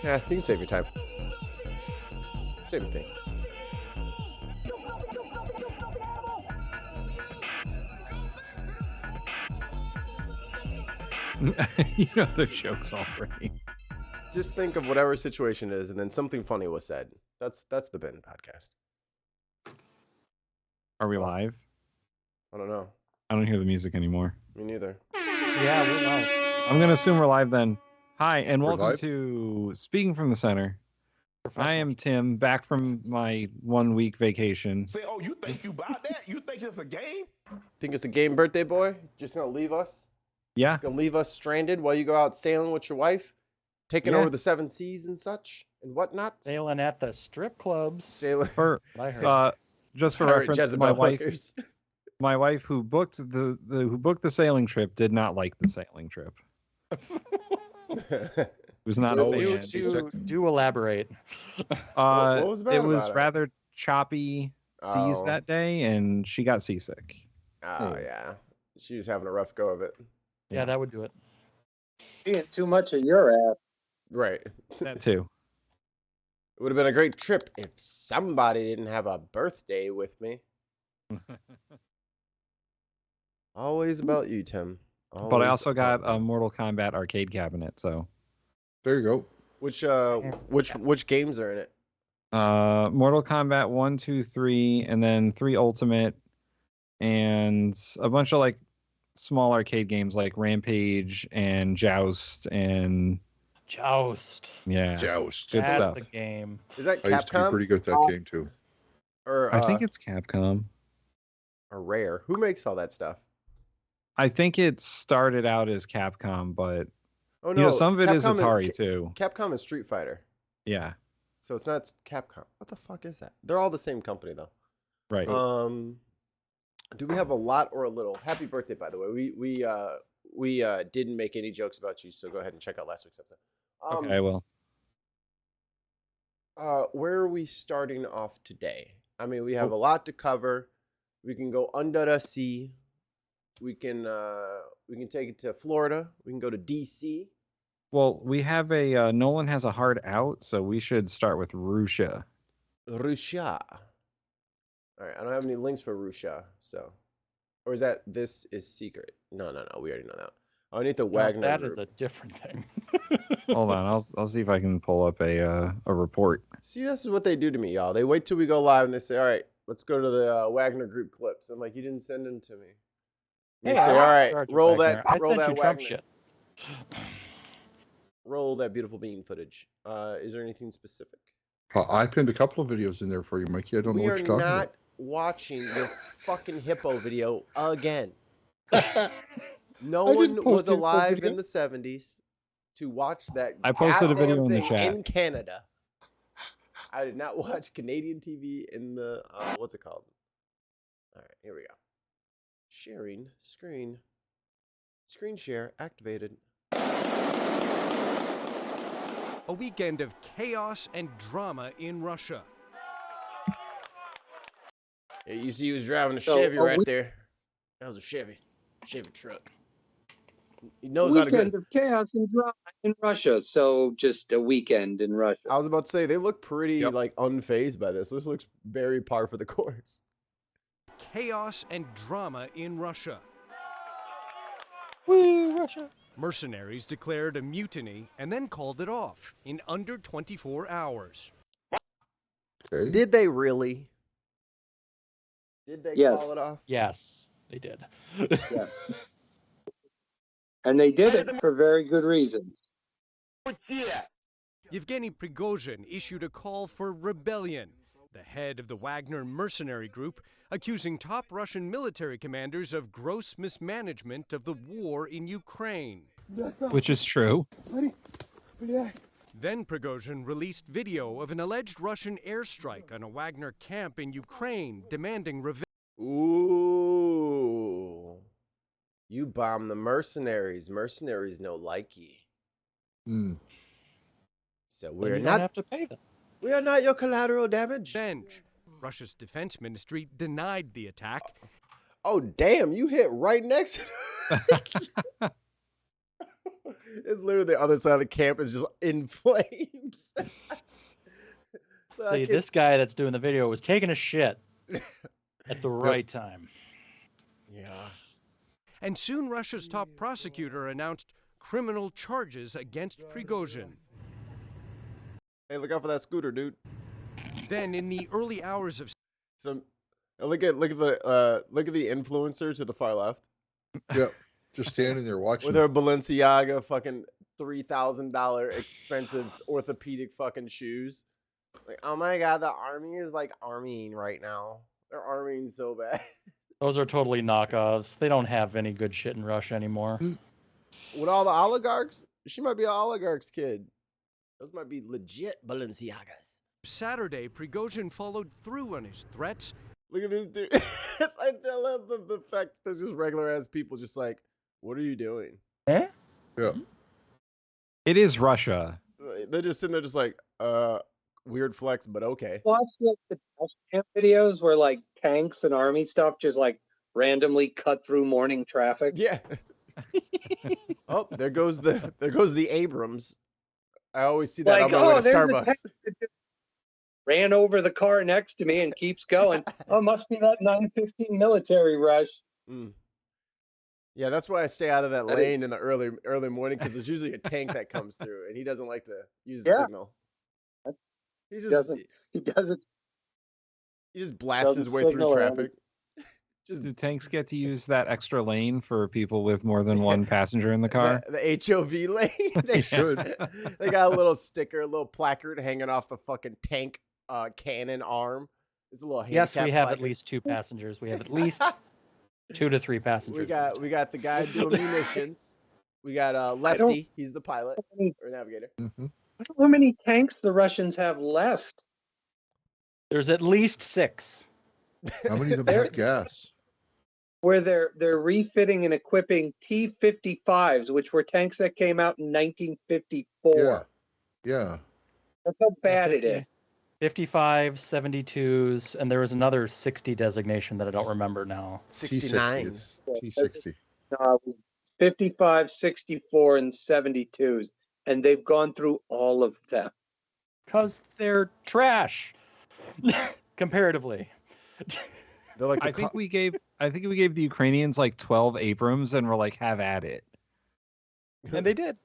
Yeah, you can save your time. Same thing. You know the joke's already. Just think of whatever situation is, and then something funny was said. That's the Ben podcast. Are we live? I don't know. I don't hear the music anymore. Me neither. Yeah, we're live. I'm going to assume we're live then. Hi, and We're welcome live? to Speaking from the Center. I am Tim, back from my 1 week vacation. Say, oh, you think you about that? You think it's a game? Think it's a game, birthday boy? Just gonna leave us? Yeah, Gonna leave us stranded while you go out sailing with your wife? Taking Yeah. over the 7 seas and such? And whatnot? Sailing at the strip clubs. Sailing. for I heard. just for Pirate reference, my Jezebel wife, hookers. my wife who booked the sailing trip did not like the sailing trip. Was not No, a we fan. would see- Do elaborate. What was bad It was about it? rather choppy seas Oh. that day, and she got seasick. Oh, yeah. She was having a rough go of it. Yeah, that would do it. Being too much of your ass. Right. That too. It would have been a great trip if somebody didn't have a birthday with me. Always about you, Tim. But I Always also got about a you. Mortal Kombat arcade cabinet, so There you go. Which games are in it? Mortal Kombat 1, 2, 3, and then 3 Ultimate, and a bunch of like small arcade games like Rampage and Joust, and Joust. yeah, Joust. Good That's stuff. the game. Is that I used to be Capcom pretty good at that game too. or I think it's Capcom. or Rare? Who makes all that stuff? I think it started out as Capcom, but Oh you no, know some of it is Capcom Atari Ca- too. Capcom is Street Fighter, Yeah, so it's not Capcom. What the fuck is that? They're all the same company though. right. Do we have a lot or a little? Happy birthday, by the way. We didn't make any jokes about you, so go ahead and check out last week's episode. Okay, well, Where are we starting off today? I mean, we have a lot to cover. We can go under the sea. We can take it to Florida. We can go to DC. well, we have a Nolan has a hard out, so we should start with Russia. Russia. All right, I don't have any links for Russia, so. Or is that this is secret? No. We already know that. I need the No, Wagner. that group. is a different thing. Hold on, I'll see if I can pull up a report. See, this is what they do to me, y'all. They wait till we go live and they say, "All right, let's go to the Wagner group clips." I'm like, "You didn't send them to me." They say, I'm "All right, in charge of roll Wagner. that, roll I sent that you Trump Wagner, shit. roll that beautiful bean footage." Is there anything specific? I pinned a couple of videos in there for you, Mikey. I don't know We what are you're talking not watching your fucking hippo video again. about. No I one didn't was post a hippo alive video. in the 70s to watch that. I posted a video goddamn in the thing chat. in Canada. I did not watch Canadian TV in the what's it called? All right, here we go. Sharing screen. Screen share activated. A weekend of chaos and drama in Russia. Yeah, you see, he was driving a So, Chevy are right we- there. That was a Chevy truck. He knows how to Weekend get. of chaos and drama in Russia. So just a weekend in Russia. I was about to say they look pretty Yep. like unfazed by this. This looks very par for the course. Chaos and drama in Russia. Woo, Russia. Mercenaries declared a mutiny and then called it off in under 24 hours. Okay. Did they really? Did they Yes. call it off? Yes, they did. Yeah. And they did it for very good reason. Yevgeny Prigozhin issued a call for rebellion. The head of the Wagner mercenary group accusing top Russian military commanders of gross mismanagement of the war in Ukraine. Which is true. Then Prigozhin released video of an alleged Russian airstrike on a Wagner camp in Ukraine demanding revenge. Ooh. You bomb the mercenaries. Mercenaries no like ye. Hmm. So Then we're you don't not have to pay them. we are not your collateral damage. Russia's defense ministry denied the attack. Oh damn, you hit right next to It's literally the other side of the camp is just in flames. So I See, can- this guy that's doing the video was taking a shit at the right time. Yeah. And soon Russia's top prosecutor announced criminal charges against Prigozhin. Hey, look out for that scooter, dude. Then, in the early hours of Look at the influencer to the far left Yep. Just standing there watching. with her Balenciaga fucking $3,000 expensive orthopedic fucking shoes. Like, oh my god, the army is like armying right now. They're armying so bad. Those are totally knockoffs. They don't have any good shit in Russia anymore. With all the oligarchs, she might be an oligarch's kid. Those might be legit Balenciagas. Saturday, Prigozhin followed through on his threats. Look at this dude. I love the fact there's just regular ass people just like, what are you doing? Eh? Yeah. It is Russia. They're just sitting there just like, weird flex, but okay. Watch like the trash camp videos where like tanks and army stuff just like randomly cut through morning traffic. Yeah. Oh, there goes the Abrams. I always see that on my way to there's a Starbucks. tank that just ran over the car next to me and keeps going. Oh, must be that 9:15 military rush. Mm. Yeah, that's why I stay out of that That is- lane in the early morning because there's usually a tank that comes through and he doesn't like to use the Yeah. signal. He He doesn't. just blasts his doesn't way through signal or traffic. Just Do tanks get to use that extra lane for people with more than one passenger in the car? the HOV lane. They should. They got a little sticker, a little placard hanging off the fucking tank cannon arm. It's a little Yes, we handicap have at placard. least 2 passengers. We have at least 2 to 3 passengers. we got the guy doing munitions. We got Lefty. He's the pilot or navigator. Mhm. I don't know how many tanks the Russians have left. There's at least 6. How many of them have gas? Where they're refitting and equipping T-55s, which were tanks that came out in 1954. Yeah. That's how bad it is. 55, 72s, and there was another 60 designation that I don't remember now. 69. T60. It's T60. 55, 64, and 72s. And they've gone through all of them. Because they're trash, comparatively. They're like the I think we gave the Ukrainians like 12 Abrams and we're like, have at it. And they did.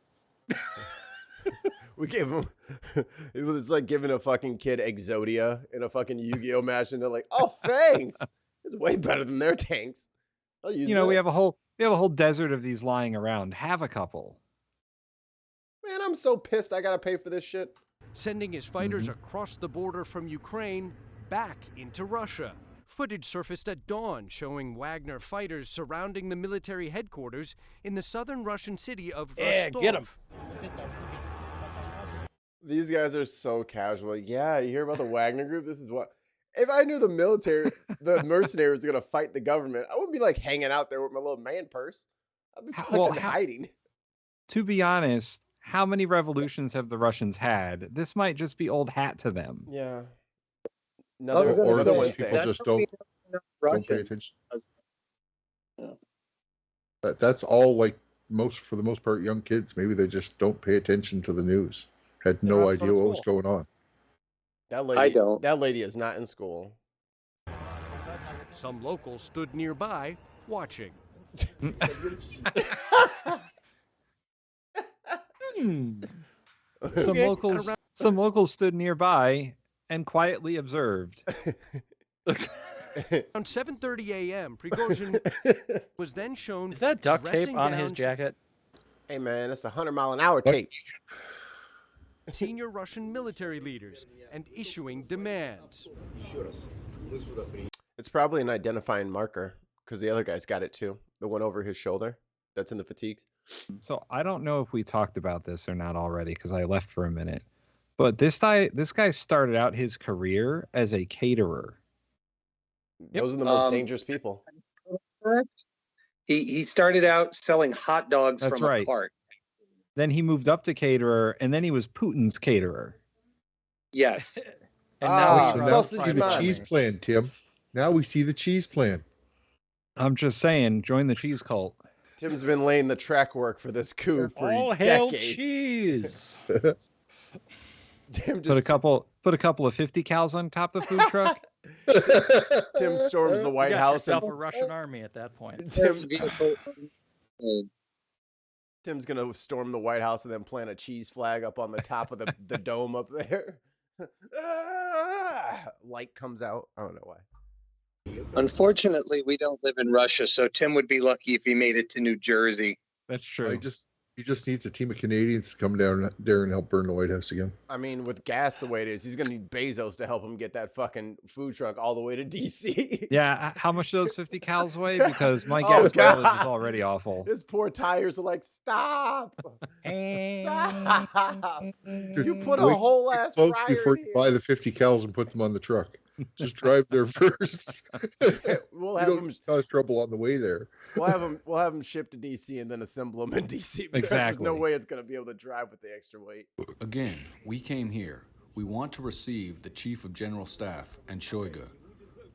we gave them. It was like giving a fucking kid Exodia in a fucking Yu-Gi-Oh match, and they're like, "Oh, thanks. It's way better than their tanks." I'll use You know, we this." have a whole desert of these lying around. Have a couple. Man, I'm so pissed. I gotta pay for this shit. Sending his fighters across the border from Ukraine back into Russia. Footage surfaced at dawn showing Wagner fighters surrounding the military headquarters in the southern Russian city of Rostov. Get 'em. These guys are so casual. Yeah, you hear about the Wagner group? This is what. If I knew the military, the mercenary was gonna fight the government, I wouldn't be like hanging out there with my little man purse. I'd be fucking Well, hiding. To be honest, how many revolutions have the Russians had? This might just be old hat to them. Yeah. I was Another, gonna or another say, those Wednesday. people that's just probably not Don't pay Russian. attention. Yeah. That's all like for the most part, young kids. Maybe they just don't pay attention to the news. Had They're no off from idea what was school. going on. That lady, I don't. That lady is not in school. Some locals stood nearby watching. Some locals stood nearby and quietly observed. Around 7:30 a.m., Prigozhin was then shown Is that duct tape dressing on his down jacket? Hey man, it's 100-mile-an-hour tape. senior Russian military leaders and issuing demands. It's probably an identifying marker because the other guy's got it too. The one over his shoulder that's in the fatigues. So I don't know if we talked about this or not already because I left for a minute. But this guy started out his career as a caterer. Those are the most dangerous people. Correct. He started out selling hot dogs That's from right. a cart. Then he moved up to caterer, and then he was Putin's caterer. Yes. And Ah, now So he's now sausage we running see the man. cheese plan, Tim. Now we see the cheese plan. I'm just saying, join the cheese cult. Tim's been laying the track work for this coup for All hail decades. cheese. Tim Put a just couple of 50 cals on top of the food truck. Tim storms the You White got House yourself and a Russian army at that point. Tim's gonna storm the White House and then plant a cheese flag up on the top of the dome up there. Light comes out. I don't know why. Unfortunately, we don't live in Russia, so Tim would be lucky if he made it to New Jersey. That's true. He just needs a team of Canadians to come down there and help burn the White House again. I mean, with gas the way it is, he's gonna need Bezos to help him get that fucking food truck all the way to DC. Yeah, how much do those 50 cals weigh? Because my Oh, gas mileage God. is already awful. His poor tires are like, stop. Stop. You put a Wait whole ass close fryer before in you here. buy the 50 cals and put them on the truck. Just drive there first. We'll You have don't him. cause trouble on the way there. We'll have him shipped to DC and then assemble them in DC because there's no Exactly. way it's gonna be able to drive with the extra weight. Again, we came here. We want to receive the Chief of General Staff and Shoigu.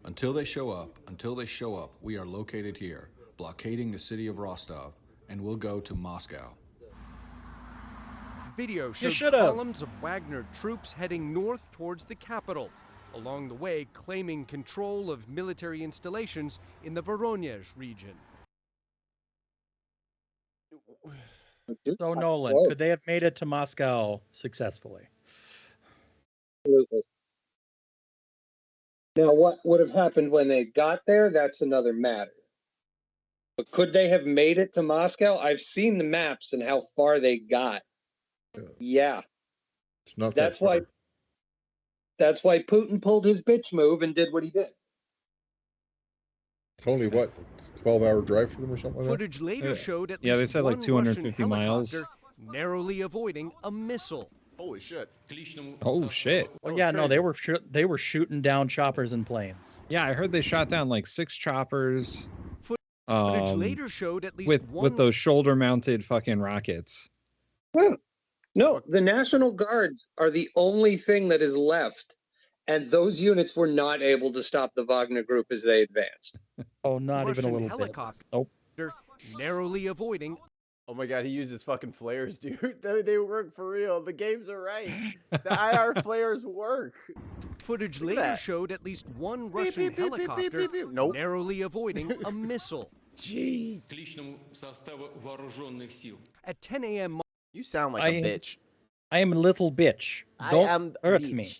Until they show up, we are located here, blockading the city of Rostov, and we'll go to Moscow. Video showed should've. columns of Wagner troops heading north towards the capital, along the way claiming control of military installations in the Voronezh region. So Nolan, could they have made it to Moscow successfully? Absolutely. Now, what would have happened when they got there? That's another matter. But could they have made it to Moscow? I've seen the maps and how far they got. Yeah, It's not that's that why. far. That's why Putin pulled his bitch move and did what he did. It's only what, 12-hour drive for them or something like that? Footage later showed at Yeah, least they said like one 250 Russian miles. helicopter narrowly avoiding a missile. Holy shit. Oh shit. Well, was yeah, no, crazy. they were shooting down choppers and planes. Yeah, I heard they shot down like 6 choppers. Footage Um, later showed at least with one those shoulder-mounted fucking rockets. No, the National Guard are the only thing that is left, and those units were not able to stop the Wagner Group as they advanced. Oh, not Russian even a little helicopter Nope. narrowly avoiding. Oh my god, he uses fucking flares, dude. They work for real. The games are right. The IR flares work. Footage Look at later that. showed at least one Beep, Russian beep, beep, beep, beep, helicopter beep, beep. Nope. narrowly avoiding a missile. Jeez. личному составу вооруженных сил. At 10 a.m. You sound like I- a bitch. I am a little bitch. I Don't am hurt bitch. me.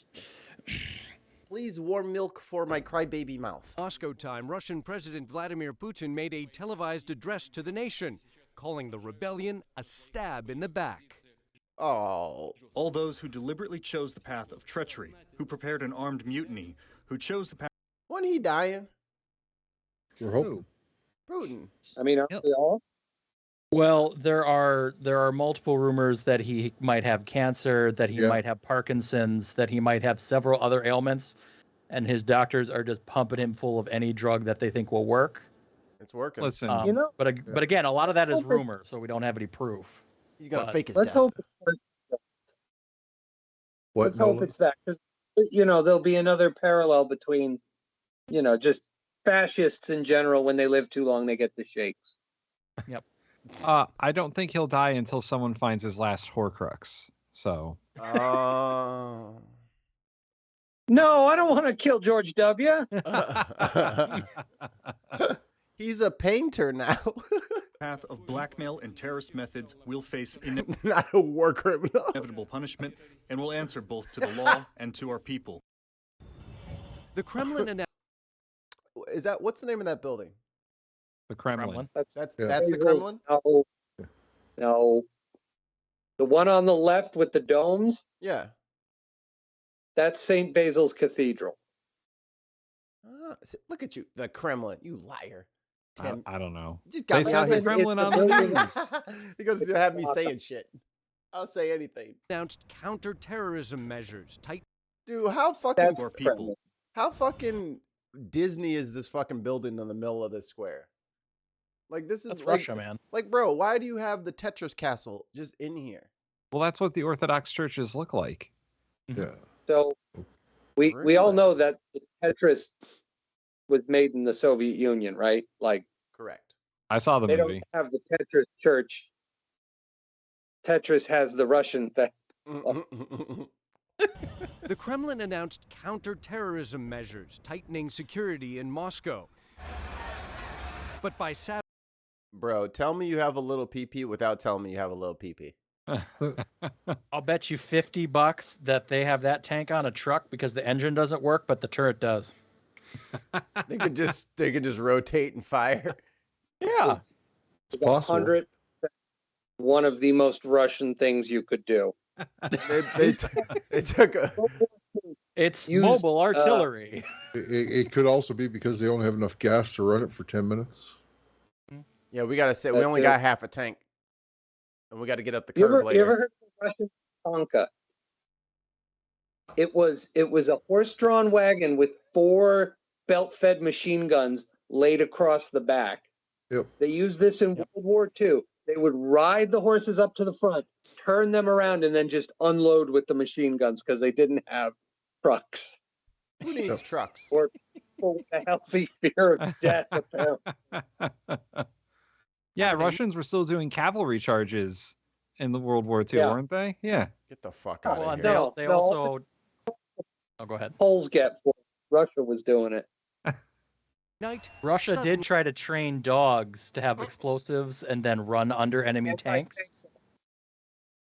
Please warm milk for my crybaby mouth. Moscow time, Russian President Vladimir Putin made a televised address to the nation, calling the rebellion a stab in the back. Oh. All those who deliberately chose the path of treachery, who prepared an armed mutiny, who chose the path. Wasn't he dying? We're hoping. Putin. I mean, aren't Yep. they all? Well, there are multiple rumors that he might have cancer, that he Yeah. might have Parkinson's, that he might have several other ailments, and his doctors are just pumping him full of any drug that they think will work. It's working. Listen, You know, But again, a lot of that is Hope it- rumor, so we don't have any proof. He's gonna but fake his let's death. hope. What? Let's hope Nolan? it's that, because there'll be another parallel between, just fascists in general. When they live too long, they get the shakes. I don't think he'll die until someone finds his last Horcrux. So Oh. No, I don't want to kill George W. He's a painter now. Path of blackmail and terrorist methods will face Not a war criminal. inevitable punishment and will answer both to the law and to our people. The Kremlin announced Is that what's the name of that building? the Kremlin. That's That's Yeah. that's the Kremlin? No, no. The one on the left with the domes, Yeah. that's St. Basil's Cathedral. Look at you, the Kremlin. You liar. Tim, I don't know. you just got They me said out the here. Kremlin on the building- news. He goes to have me saying shit. I'll say anything. counterterrorism measures, tight Dude, how fucking That's Our the people. Kremlin. how fucking Disney is this fucking building in the middle of this square? Like this is That's like, Russia, man. like bro, why do you have the Tetris castle just in here? Well, that's what the Orthodox churches look like. Yeah. So we all Really? know that the Tetris was made in the Soviet Union, right? Like, Correct. I saw the They movie. don't have the Tetris church. Tetris has the Russian thing. The Kremlin announced counterterrorism measures, tightening security in Moscow. But by Saturday, Bro, tell me you have a little pee-pee without telling me you have a little pee-pee. I'll bet you $50 that they have that tank on a truck because the engine doesn't work, but the turret does. They could just rotate and fire. Yeah. It's possible. 100%. One of the most Russian things you could do. They took a. It's Used, mobile artillery. It could also be because they only have enough gas to run it for 10 minutes. Yeah, we gotta say we That's only it. got half a tank, and we got to get up the You curve ever later. heard of the Russian Tonka? It was a horse-drawn wagon with 4 belt-fed machine guns laid across the back. Yep. They used this in World War II. They would ride the horses up to the front, turn them around, and then just unload with the machine guns because they didn't have trucks. Who needs trucks? Or people with a healthy fear of death, apparently. Yeah, Russians were still doing cavalry charges in the World War II, Yeah. weren't they? Yeah. Get the fuck out Well, of and here. they No, also. Oh, go ahead. Poles get for it. Russia was doing it. night, Russia did suddenly- try to train dogs to have explosives and then run under enemy tanks.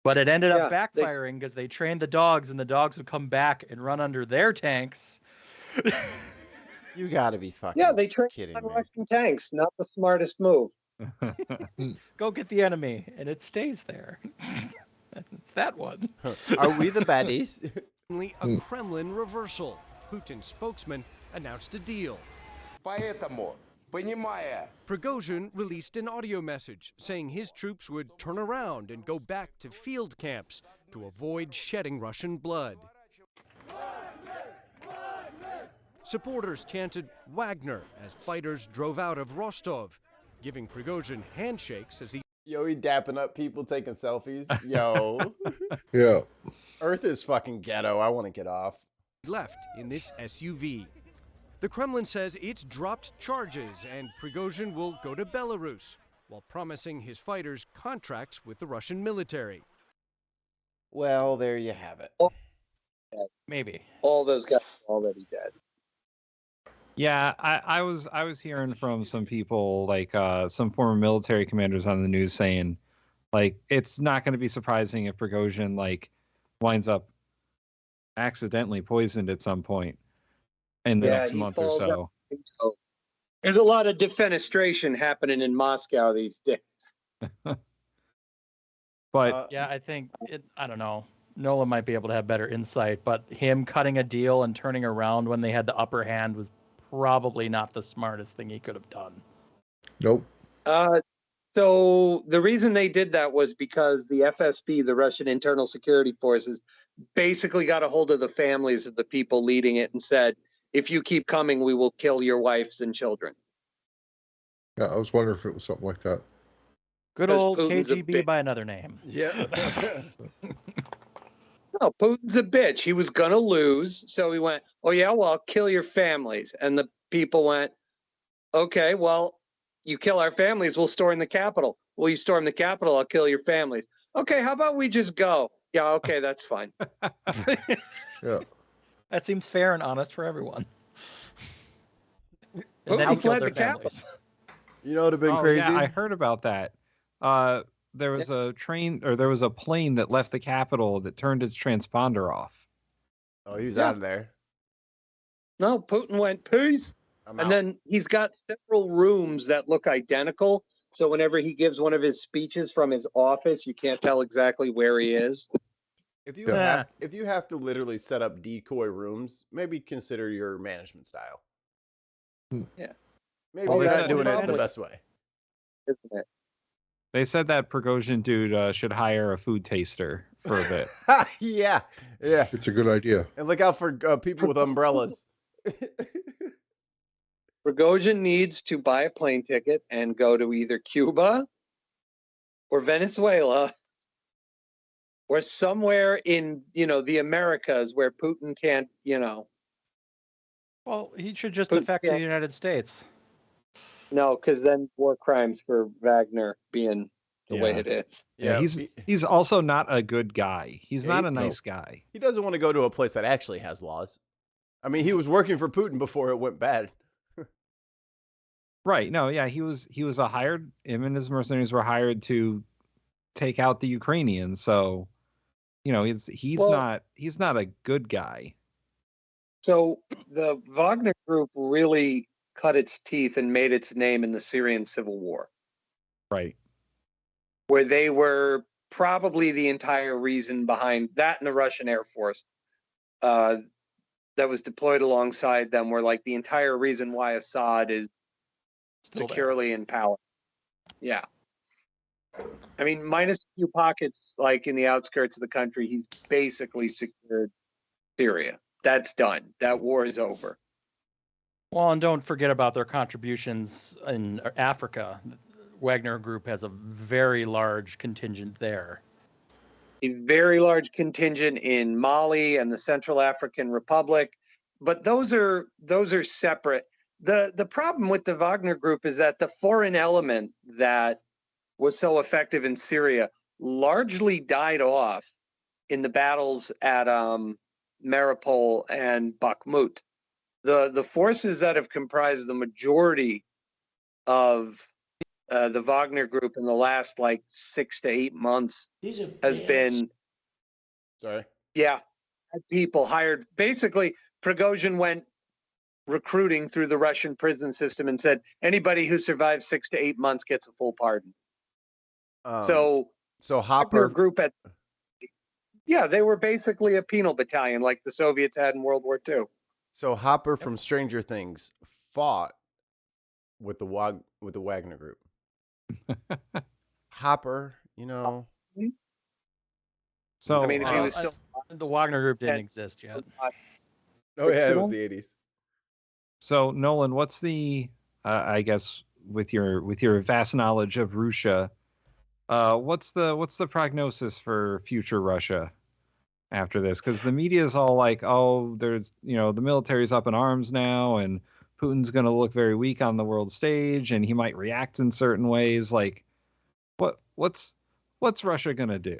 But it ended up Yeah, backfiring because they trained the dogs and the dogs would come back and run under their tanks. You gotta be fucking Yeah, they trained kidding on me. Russian tanks. Not the smartest move. Go get the enemy, and it stays there. It's that one. Are we the baddies? Suddenly, a Kremlin reversal. Putin's spokesman announced a deal. Поэтому, понимая, Prigozhin released an audio message saying his troops would turn around and go back to field camps to avoid shedding Russian blood. Supporters chanted Wagner as fighters drove out of Rostov, giving Prigozhin handshakes as he Yo, he dapping up people taking selfies. Yo, Yeah. Earth is fucking ghetto. I want to get off. left in this SUV. The Kremlin says it's dropped charges and Prigozhin will go to Belarus, while promising his fighters contracts with the Russian military. Well, there you have it. Maybe. All those guys are already dead. Yeah, I was hearing from some people, like some former military commanders on the news saying, like, it's not going to be surprising if Prigozhin like winds up accidentally poisoned at some point in the next he month or falls so. out. There's a lot of defenestration happening in Moscow these days. But Yeah, I think I don't know. Nolan might be able to have better insight, but him cutting a deal and turning around when they had the upper hand was probably not the smartest thing he could have done. Nope. So the reason they did that was because the FSB, the Russian Internal Security Forces, basically got a hold of the families of the people leading it and said, if you keep coming, we will kill your wives and children. Yeah, I was wondering if it was something like that. Good Because old Putin's a KGB bitch. by another name. Yeah. No, Putin's a bitch. He was going to lose. So he went, oh, yeah, well, I'll kill your families. And the people went, okay, well, you kill our families, we'll storm the Capitol. Well, you storm the Capitol, I'll kill your families. Okay, how about we just go? Yeah, okay, that's fine. Yeah. That seems fair and honest for everyone. And Putin then he killed fled their the Capitol. families. You know what would have been oh, crazy? yeah, I heard about that. There was a train, or there was a plane that left the Capitol that turned its transponder off. Oh, he was Yeah. out of there. No, Putin went, peace. I'm And out. then he's got several rooms that look identical. So whenever he gives one of his speeches from his office, you can't tell exactly where he is. If you Yeah. have to literally set up decoy rooms, maybe consider your management style. Yeah. Maybe Well, you're that's not the doing it the problem. best way. Isn't it? They said that Prigozhin dude should hire a food taster for a bit. Yeah, yeah. It's a good idea. And look out for people with umbrellas. Prigozhin needs to buy a plane ticket and go to either Cuba or Venezuela or somewhere in, the Americas where Putin can't, Well, he should just Putin defect to the can't- United States. No, because then war crimes for Wagner being the way Yeah. it is. Yeah, he's also not a good guy. He's not a nice guy. He doesn't want to go to a place that actually has laws. I mean, he was working for Putin before it went bad. Right. No, yeah, he was him and his mercenaries were hired to take out the Ukrainians. So, he's not a good guy. So the Wagner Group really cut its teeth and made its name in the Syrian civil war. Right. Where they were probably the entire reason behind that, and the Russian Air Force that was deployed alongside them were like the entire reason why Assad is Still securely in power. Yeah. I mean, minus a few pockets like in the outskirts of the country, he's basically secured Syria. That's done. That war is over. Well, and don't forget about their contributions in Africa. Wagner Group has a very large contingent there. A very large contingent in Mali and the Central African Republic, but those are separate. The problem with the Wagner Group is that the foreign element that was so effective in Syria largely died off in the battles at Mariupol and Bakhmut. The forces that have comprised the majority of the Wagner Group in the last 6 to 8 months has been people hired. Basically, Prigozhin went recruiting through the Russian prison system and said anybody who survives 6 to 8 months gets a full pardon. So Hopper Group they were basically a penal battalion like the Soviets had in World War II. So Hopper from Stranger Things fought with the Wagner Group. Hopper, So I mean, if he was still the Wagner Group didn't exist yet. Oh yeah, it was the 80s. So Nolan, what's the I guess with your vast knowledge of Russia, what's the prognosis for future Russia after this? Because the media is all like, oh, there's the military's up in arms now, and Putin's going to look very weak on the world stage, and he might react in certain ways. Like, what's Russia going to do?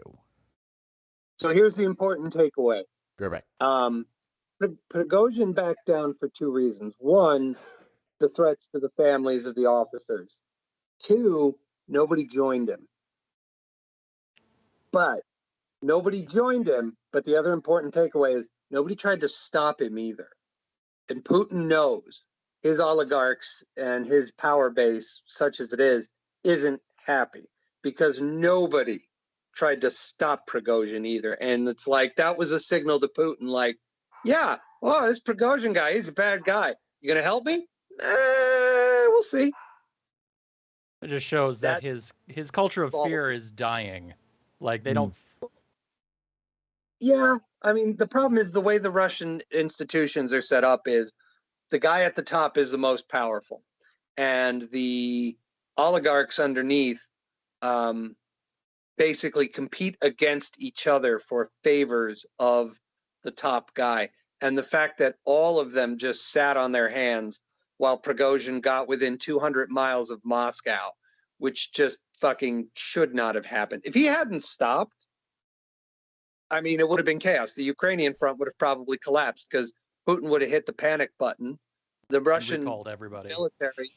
So here's the important takeaway. Go back. Prigozhin backed down for two reasons. One, the threats to the families of the officers. Two, nobody joined him. But the other important takeaway is nobody tried to stop him either. And Putin knows his oligarchs and his power base, such as it is, isn't happy because nobody tried to stop Prigozhin either. And it's like, that was a signal to Putin, like, yeah, well, this Prigozhin guy, he's a bad guy. You going to help me? We'll see. It just shows that his culture of fear is dying. Like, they don't... Yeah, I mean, the problem is the way the Russian institutions are set up is the guy at the top is the most powerful. And the oligarchs underneath basically compete against each other for favors of the top guy. And the fact that all of them just sat on their hands while Prigozhin got within 200 miles of Moscow, which just fucking should not have happened. If he hadn't stopped, I mean, it would have been chaos. The Ukrainian front would have probably collapsed because Putin would have hit the panic button. The Russian military,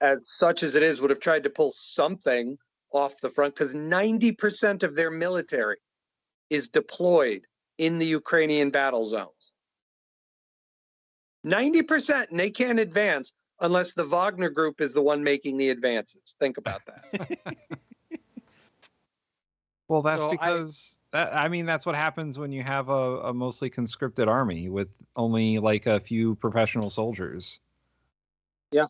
as such as it is, would have tried to pull something off the front because 90% of their military is deployed in the Ukrainian battle zones. 90%, and they can't advance unless the Wagner Group is the one making the advances. Think about that. Well, that's because that's what happens when you have a mostly conscripted army with only like a few professional soldiers. Yeah.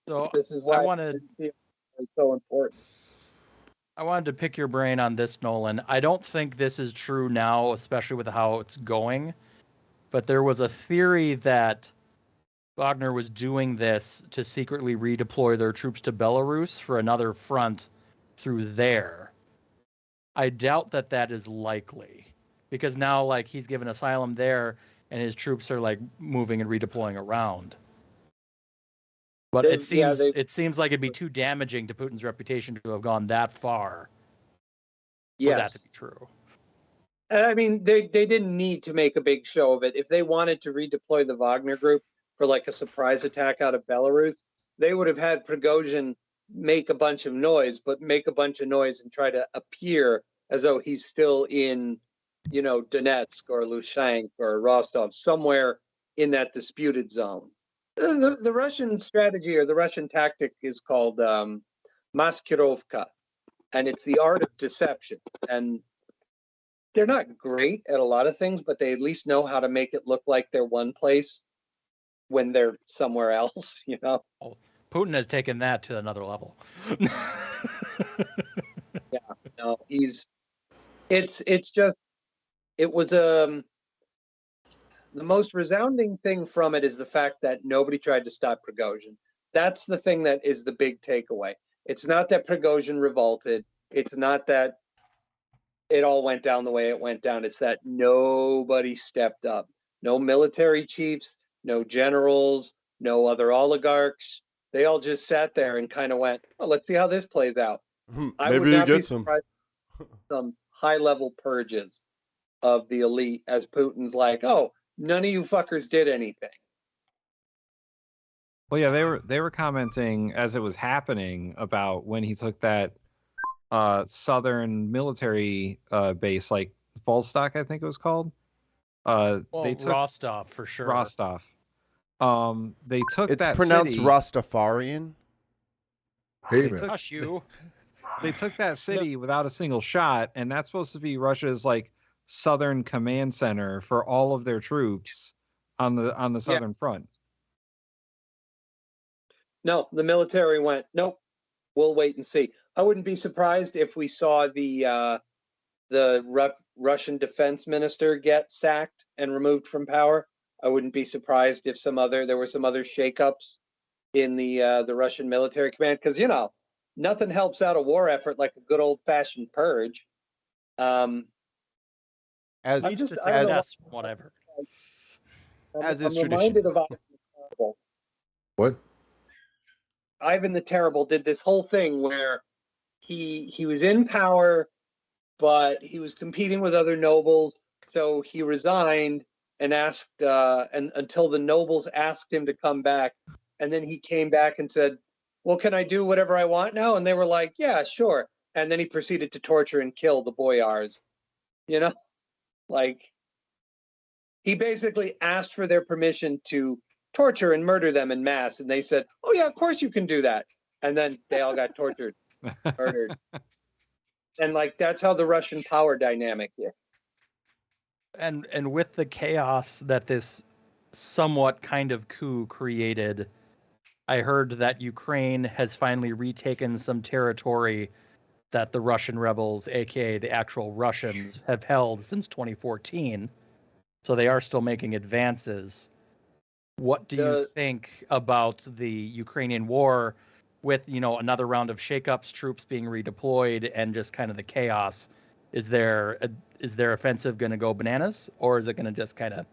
So this is why it's so important. I wanted to pick your brain on this, Nolan. I don't think this is true now, especially with how it's going. But there was a theory that Wagner was doing this to secretly redeploy their troops to Belarus for another front through there. I doubt that is likely because now like he's given asylum there and his troops are like moving and redeploying around. But They- it yeah, seems they- it seems like it'd be too damaging to Putin's reputation to have gone that far for that Yes. to be true. And I mean, they didn't need to make a big show of it. If they wanted to redeploy the Wagner group for like a surprise attack out of Belarus, they would have had Prigozhin make a bunch of noise, but make a bunch of noise and try to appear as though he's still in, you know, Donetsk or Lushansk or Rostov, somewhere in that disputed zone. The Russian strategy or the Russian tactic is called maskirovka, and it's the art of deception. And they're not great at a lot of things, but they at least know how to make it look like they're one place when they're somewhere else, you know? Oh, Putin has taken that to another level. Yeah, no, it's just, it was, the most resounding thing from it is the fact that nobody tried to stop Prigozhin. That's the thing that is the big takeaway. It's not that Prigozhin revolted. It's not that it all went down the way it went down. It's that nobody stepped up. No military chiefs, no generals, no other oligarchs. They all just sat there and kind of went, well, let's see how this plays out. I would Maybe you not be get some. surprised if some high-level purges of the elite as Putin's like, oh, none of you fuckers did anything. Well, yeah, they were commenting as it was happening about when he took that southern military base, like Volstock, I think it was called. Well, They took Rostov for sure. Rostov. They took It's that pronounced city. Rastafarian. Hey, They man. took, Hush you. they took that city without a single shot, and that's supposed to be Russia's like southern command center for all of their troops on the southern front. No, the military went, nope, we'll wait and see. I wouldn't be surprised if we saw the Russian defense minister get sacked and removed from power. I wouldn't be surprised if there were some other shakeups in the Russian military command, because, you know, nothing helps out a war effort like a good old fashioned purge. As I'm just, I don't as know, That's whatever. as I'm is tradition. reminded of Ivan the Terrible. What? Ivan the Terrible did this whole thing where he was in power, but he was competing with other nobles, so he resigned and asked, and until the nobles asked him to come back, and then he came back and said, "Well, can I do whatever I want now?" And they were like, "Yeah, sure." And then he proceeded to torture and kill the boyars. You know, like he basically asked for their permission to torture and murder them in mass, and they said, "Oh yeah, of course you can do that." And then they all got tortured, murdered. And like that's how the Russian power dynamic is. And with the chaos that this somewhat kind of coup created, I heard that Ukraine has finally retaken some territory that the Russian rebels, aka the actual Russians, have held since 2014. So they are still making advances. What do you think about the Ukrainian war with, you know, another round of shakeups, troops being redeployed, and just kind of the chaos? Is their offensive going to go bananas, or is it going to just kind of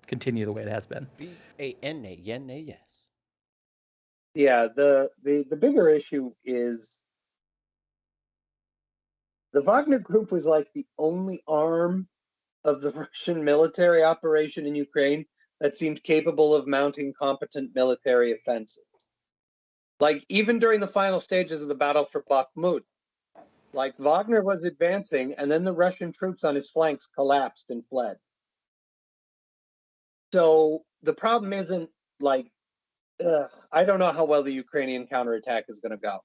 continue the way it has been? BANA, yes. Yeah, the bigger issue is the Wagner Group was like the only arm of the Russian military operation in Ukraine that seemed capable of mounting competent military offensives. Like even during the final stages of the battle for Bakhmut, like Wagner was advancing and then the Russian troops on his flanks collapsed and fled. So the problem isn't like, I don't know how well the Ukrainian counterattack is going to go,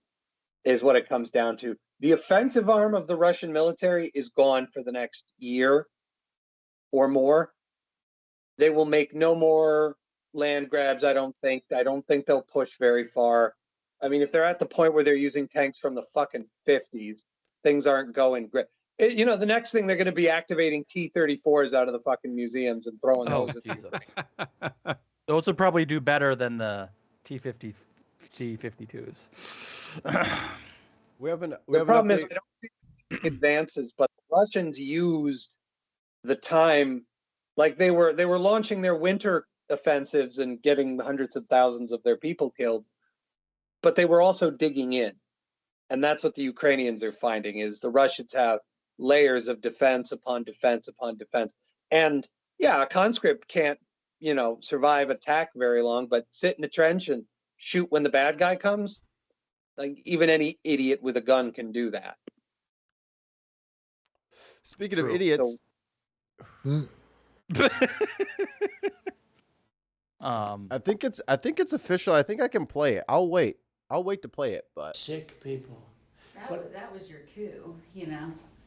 is what it comes down to. The offensive arm of the Russian military is gone for the next year or more. They will make no more land grabs, I don't think. I don't think they'll push very far. I mean, if they're at the point where they're using tanks from the fucking 50s, things aren't going great. You know, the next thing they're going to be activating T-34s out of the fucking museums and throwing Oh, those at Jesus. Those would probably do better than the T-52s. We have The problem is, I don't think advances, but the Russians used the time, like they were launching their winter offensives and getting hundreds of thousands of their people killed but they were also digging in. And that's what the Ukrainians are finding, is the Russians have layers of defense upon defense upon defense. And yeah, a conscript can't, survive attack very long, but sit in a trench and shoot when the bad guy comes. Like, even any idiot with a gun can do that. Speaking of idiots, I think it's official. I think I can play it. I'll wait to play it, but sick people. That was your coup,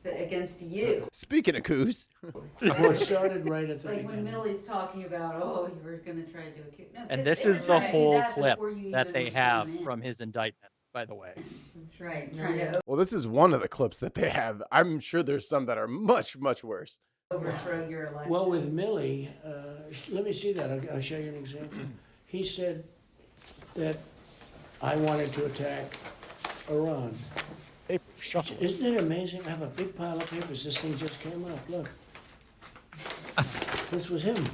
against you. Speaking of coups, Well, it started right at the Like when beginning. Millie's talking about, you were going to try to do a coup. No, And they this were is the trying to do whole that clip before you that even they were have sworn in. from his indictment, by the way. That's right. Trying to well, this is one of the clips that they have. I'm sure there's some that are much, much worse. overthrow your election. Well, with Millie, let me see that. I'll show you an example. He said that I wanted to attack Iran. Paper shuffle. Isn't it amazing? I have a big pile of papers. This thing just came up. Look. This was him.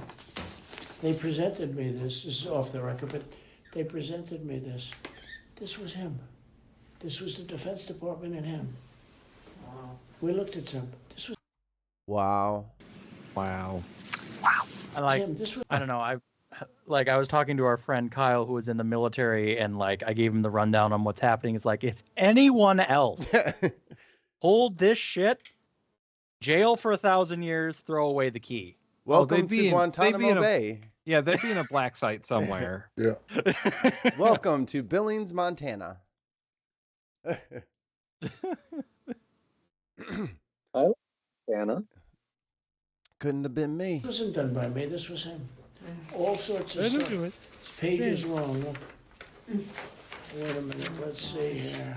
They presented me this. This is off the record, but they presented me this. This was him. This was the Defense Department and him. Wow. We looked at some. This was Wow. Wow. I him. This was I don't know. I was talking to our friend Kyle, who was in the military, and I gave him the rundown on what's happening. It's like, if anyone else pulled this shit, jail for 1,000 years, throw away the key. Welcome to Guantanamo Bay. Yeah, they'd be in a black site somewhere. Yeah. Welcome to Billings, Montana. Anna. Couldn't have been me. This wasn't done by me. This was him. All sorts of stuff. It's pages long. Look. Wait a minute. Let's see here.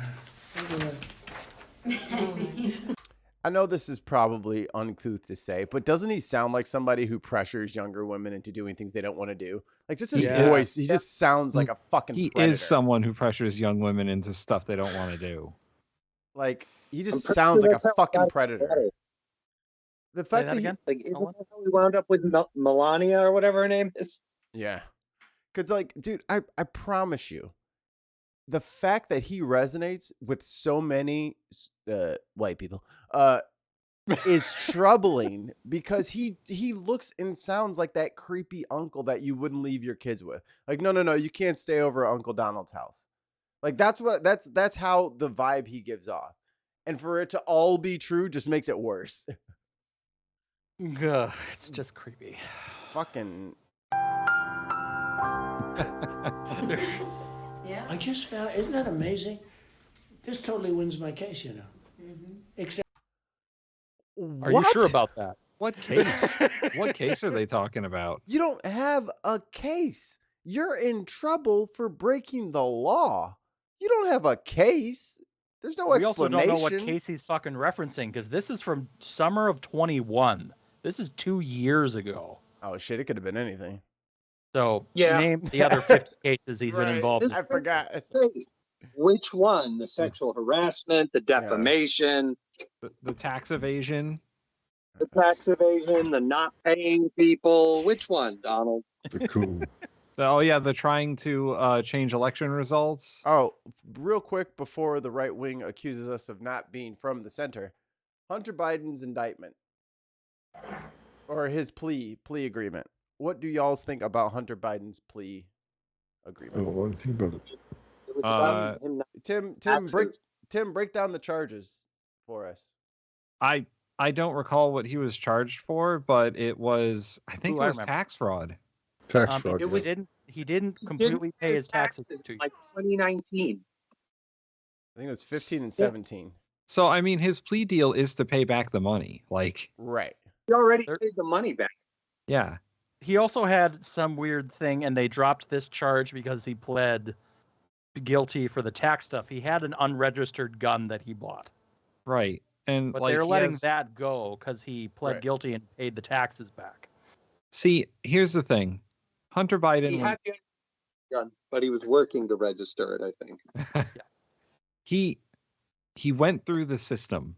I know this is probably uncouth to say, but doesn't he sound like somebody who pressures younger women into doing things they don't want to do? Like, just his voice, he just sounds like a fucking He predator. is someone who pressures young women into stuff they don't want to do. Like, he just sounds like a fucking predator. The fact that isn't that how we wound up with Melania or whatever her name is? Yeah. Because, dude, I promise you, the fact that he resonates with so many white people is troubling, because he looks and sounds like that creepy uncle that you wouldn't leave your kids with. Like, no, you can't stay over at Uncle Donald's house. Like, that's how the vibe he gives off. And for it to all be true just makes it worse. Ugh, it's just creepy. Fucking. Yeah. I just found, isn't that amazing? This totally wins my case, Mm-hmm. Except. Are you sure about that? What case? What case are they talking about? You don't have a case. You're in trouble for breaking the law. You don't have a case. There's no We also explanation. don't know what case he's fucking referencing, because this is from summer of 21. This is 2 years ago. Oh shit! It could have been anything. So Yeah. name the other 50 cases he's been Right. involved in. I forgot. Which one? The sexual harassment, the defamation, The tax evasion. the tax evasion, the not paying people. Which one, Donald? The coup. The trying to change election results. Oh, real quick before the right wing accuses us of not being from the center, Hunter Biden's indictment or his plea agreement. What do y'all think about Hunter Biden's plea I agreement? don't know anything about it. It was about him not Tim, break down the charges for us. I don't recall what he was charged for, but it was, I think Ooh, it I was remember. tax fraud. Tax fraud. He yeah. didn't completely pay his taxes to like 2019. I think it was 15 and 17. So I mean, his plea deal is to pay back the money. Like, Right. He already paid the money back. yeah. He also had some weird thing, and they dropped this charge because he pled guilty for the tax stuff. He had an unregistered gun that he bought, Right. And but like, they're he letting has- that go because he pled Right. guilty and paid the taxes back. See, here's the thing. Hunter Biden, He had the gun, but he was working to register it, I think. he went through the system,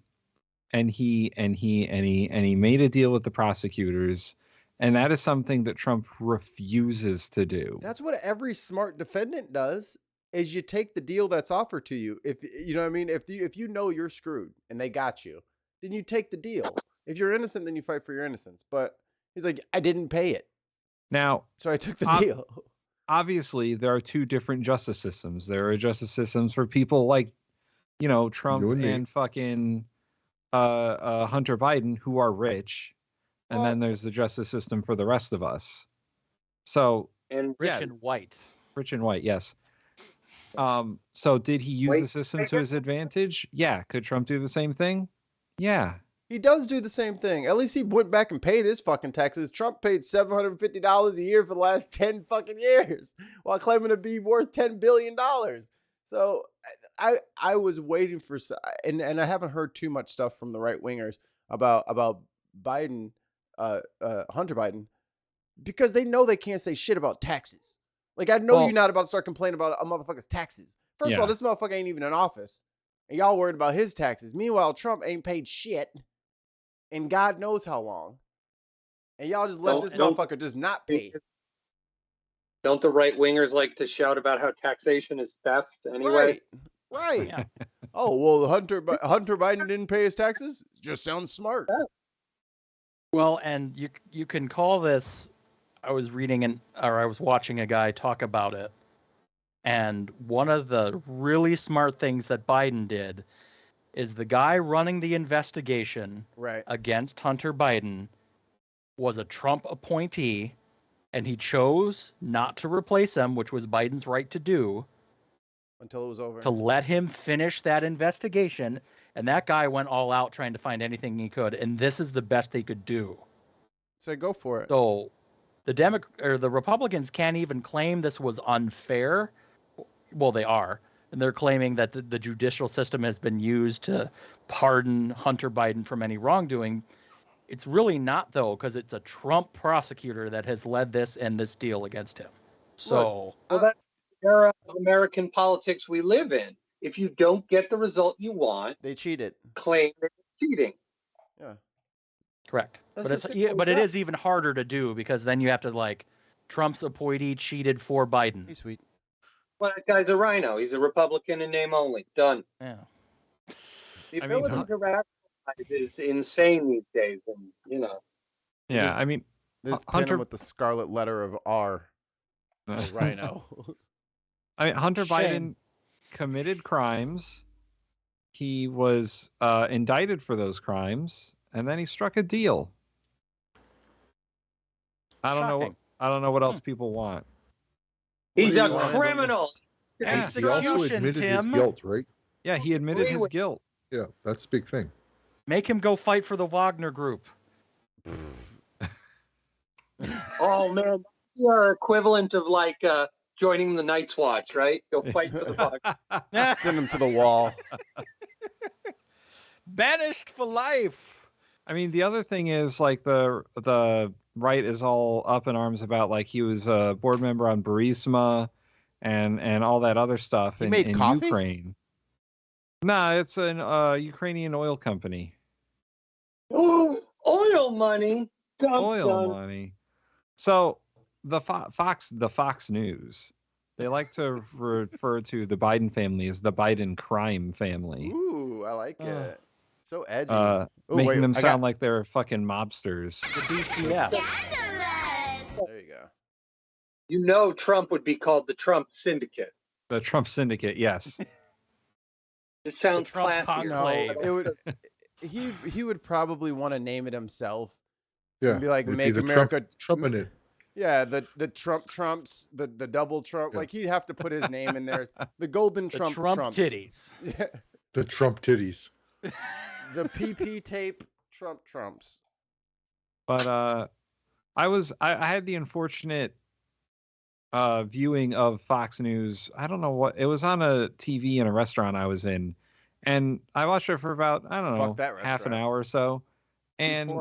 and he made a deal with the prosecutors, and that is something that Trump refuses to do. That's what every smart defendant does. is you take the deal that's offered to you. If you know what I mean, if you know you're screwed and they got you, then you take the deal. If you're innocent, then you fight for your innocence. But he's like, I didn't pay it, Now, so I took the deal. obviously, there are two different justice systems. There are justice systems for people like, you know, Trump You and me. and fucking Hunter Biden, who are rich, and then there's the justice system for the rest of us. So And Rich and white. rich and white, yes. So did he use the system to his advantage? Yeah. Could Trump do the same thing? Yeah. He does do the same thing. At least he went back and paid his fucking taxes. Trump paid $750 a year for the last 10 fucking years while claiming to be worth $10 billion. So I was waiting for, and I haven't heard too much stuff from the right wingers about Biden, Hunter Biden, because they know they can't say shit about taxes. Like, I know you're not about to start complaining about a motherfucker's taxes. First of all, this motherfucker ain't even in office, and y'all worried about his taxes. Meanwhile, Trump ain't paid shit in God knows how long, and y'all just let this motherfucker just not pay. Don't the right wingers like to shout about how taxation is theft anyway? Right. Yeah. Oh, well, Hunter Biden didn't pay his taxes? Just sounds smart. Well, and you can call this. I was I was watching a guy talk about it, and one of the really smart things that Biden did is the guy running the investigation against Hunter Biden was a Trump appointee, and he chose not to replace him, which was Biden's right to do, until it was over, to let him finish that investigation. And that guy went all out trying to find anything he could, and this is the best they could do. So go for it. So the Republicans can't even claim this was unfair. Well, they are. And they're claiming that the judicial system has been used to pardon Hunter Biden from any wrongdoing. It's really not, though, because it's a Trump prosecutor that has led this deal against him. So, well, that's the era of American politics we live in. If you don't get the result you want, they cheated. Claim they're cheating. Yeah, correct. But it is even harder to do, because then you have to, like, Trump's appointee cheated for Biden. Hey, sweet. Well, that guy's a rhino. He's a Republican in name only. Done. Yeah. The ability to rationalize is insane these days, and you know. Yeah, I mean, Hunter with the scarlet letter of R. Rhino. I mean, Hunter Biden committed crimes. He was indicted for those crimes, and then he struck a deal. I don't know what else people want. He's a criminal. Yeah. He also admitted his guilt, right? Yeah, he admitted his guilt. Yeah, that's the big thing. Make him go fight for the Wagner Group. Oh man, you're equivalent of like joining the Night's Watch, right? Go fight for the Wagner. Send him to the wall. Banished for life. I mean, the other thing is, like, the right is all up in arms about, like, he was a board member on Burisma and all that other stuff in Ukraine. No, it's an Ukrainian oil company. Oh, oil money. Money. So the Fox News, they like to refer to the Biden family as the Biden crime family. Ooh, I like it. So edgy. Making them sound like they're fucking mobsters. The DCF. There you go. You know Trump would be called the Trump Syndicate. The Trump Syndicate, yes. It sounds classy. No, it would. He would probably want to name it himself. Yeah, and be like, "Make America Trump in it." Yeah, the Trumps, the double Trump. Yeah. Like, he'd have to put his name in there. The golden Trump Trumps. Titties. Yeah. The Trump titties. The PP tape Trumps. But I had the unfortunate viewing of Fox News. I don't know what it was, on a TV in a restaurant I was in, and I watched it for about, I don't know, half an hour or so, and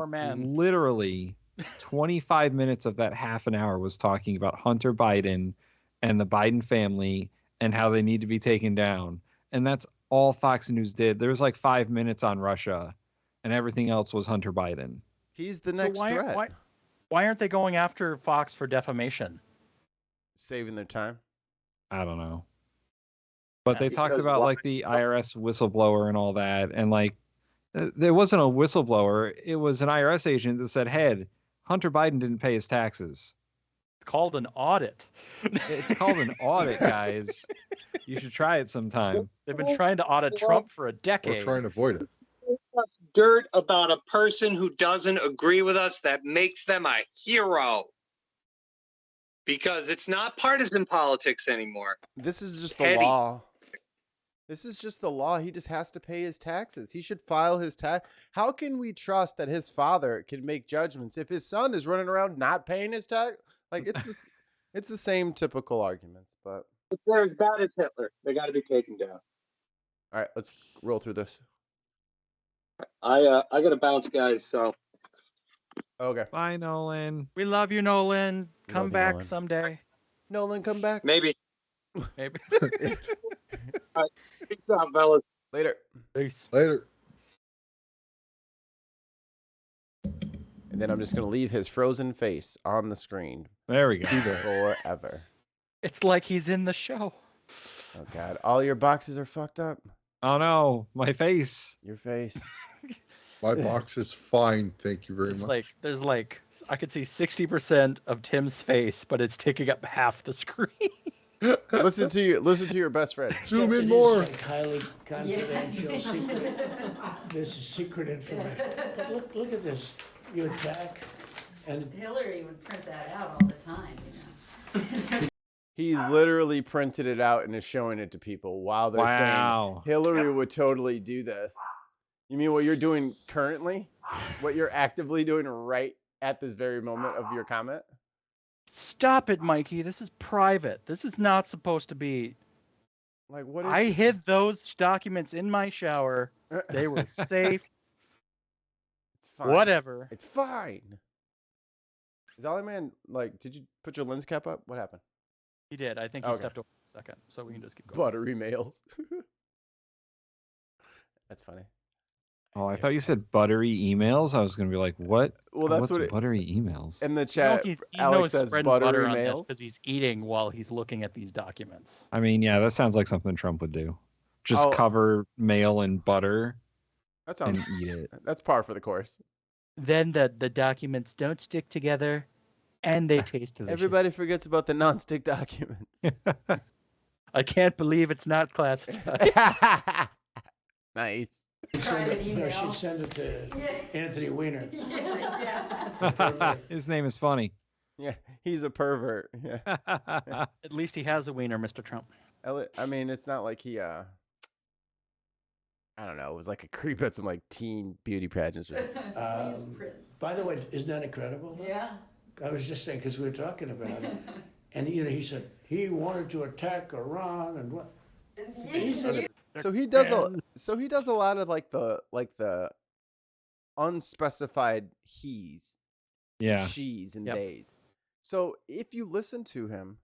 literally 25 minutes of that half an hour was talking about Hunter Biden and the Biden family and how they need to be taken down, and that's all Fox News did. There was like 5 minutes on Russia, and everything else was Hunter Biden. He's the next threat. Why aren't they going after Fox for defamation? Saving their time. I don't know. But they talked Because about why? like the IRS whistleblower and all that, and like there wasn't a whistleblower. It was an IRS agent that said, "Hey, Hunter Biden didn't pay his taxes." It's called an audit. It's called an audit, guys. You should try it sometime. They've been trying to audit Trump for a We're decade. trying to avoid it. Dirt about a person who doesn't agree with us that makes them a hero. Because it's not partisan politics anymore. This is just the Petty. law. This is just the law. He just has to pay his taxes. He should file his tax. How can we trust that his father can make judgments if his son is running around not paying his tax? Like it's this, it's the same typical arguments. But If they're as bad as Hitler, they got to be taken down. all right, let's roll through this. I got to bounce, guys. So Okay, Bye, Nolan. We love you, Nolan. We Come love you, back Nolan. someday. Nolan, come back maybe. Maybe. Good job, fellas. later. Peace. Later. And then I'm just gonna leave his frozen face on the screen There we go. forever. It's like he's in the show. Oh God, all your boxes are fucked up. Oh no, my face. Your face. My box is fine. Thank you very much. There's like I could see 60% of Tim's face, but it's taking up half the screen. Listen to your best friend. Zoom in Except it is, more. like, highly confidential, secret. This is secret information. But look at this. You attack, and Hillary would print that out all the time, you know. He literally printed it out and is showing it to people while they're Wow. saying Hillary would totally do this. You mean what you're doing currently? What you're actively doing right at this very moment of your comment? Stop it, Mikey. This is private. This is not supposed to be. Like what is I hid those documents in my shower. They were safe. It's fine. Whatever. It's fine. Is Ollie Man like did you put your lens cap up? What happened? He did. I think he Okay. stepped over for a second, so we can just keep going. Buttery mails. That's funny. Oh, I thought you said buttery emails. I was gonna be like, what? Well, that's What's what it, buttery emails? in the You know, chat. he's Alex says spreading buttery butter on this mails. because he's eating while he's looking at these documents. I mean, yeah, that sounds like something Trump would do. Just Oh. cover mail in butter That sounds. and eat it. That's par for the course. Then the documents don't stick together, and they taste delicious. Everybody forgets about the non-stick documents. I can't believe it's not classified. Nice. Private email. she'd send it to Yeah. Anthony Weiner. Yeah. His name is funny. Yeah, he's a pervert. Yeah. At least he has a wiener, Mr. Trump. I mean, it's not like he I don't know, it was like a creep at some like teen beauty pageants or something. By the way, isn't that incredible? Yeah. I was just saying, because we were talking about it, and he said he wanted to attack Iran and what? He said, So he does a lot of like the unspecified he's, Yeah. she's and Yep. days. So if you listen to him,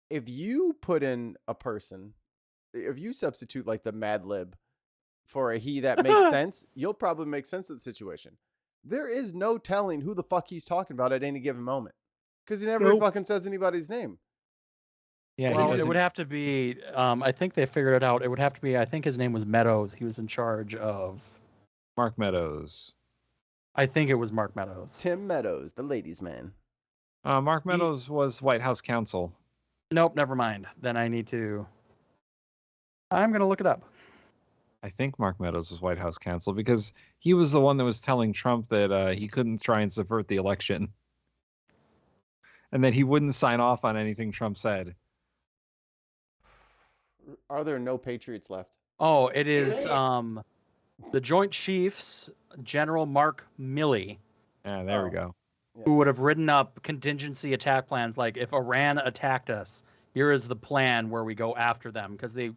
if you put in a person, if you substitute like the Mad Lib for a he that makes sense, you'll probably make sense of the situation. There is no telling who the fuck he's talking about at any given moment because he never fucking says anybody's name. Yeah. Well, he it doesn't- would have to be. I think they figured it out. It would have to be. I think his name was Meadows. He was in charge of. Mark Meadows. I think it was Mark Meadows. Tim Meadows, the ladies' man. Mark Meadows was White House counsel. Nope, never mind. Then I need to. I'm gonna look it up. I think Mark Meadows was White House counsel because he was the one that was telling Trump that he couldn't try and subvert the election, and that he wouldn't sign off on anything Trump said. Are there no Patriots left? Oh, it is the Joint Chiefs General Mark Milley, Yeah, there we Oh. go. who would have written up contingency attack plans. Like, if Iran attacked us, here is the plan where we go after them. Because they,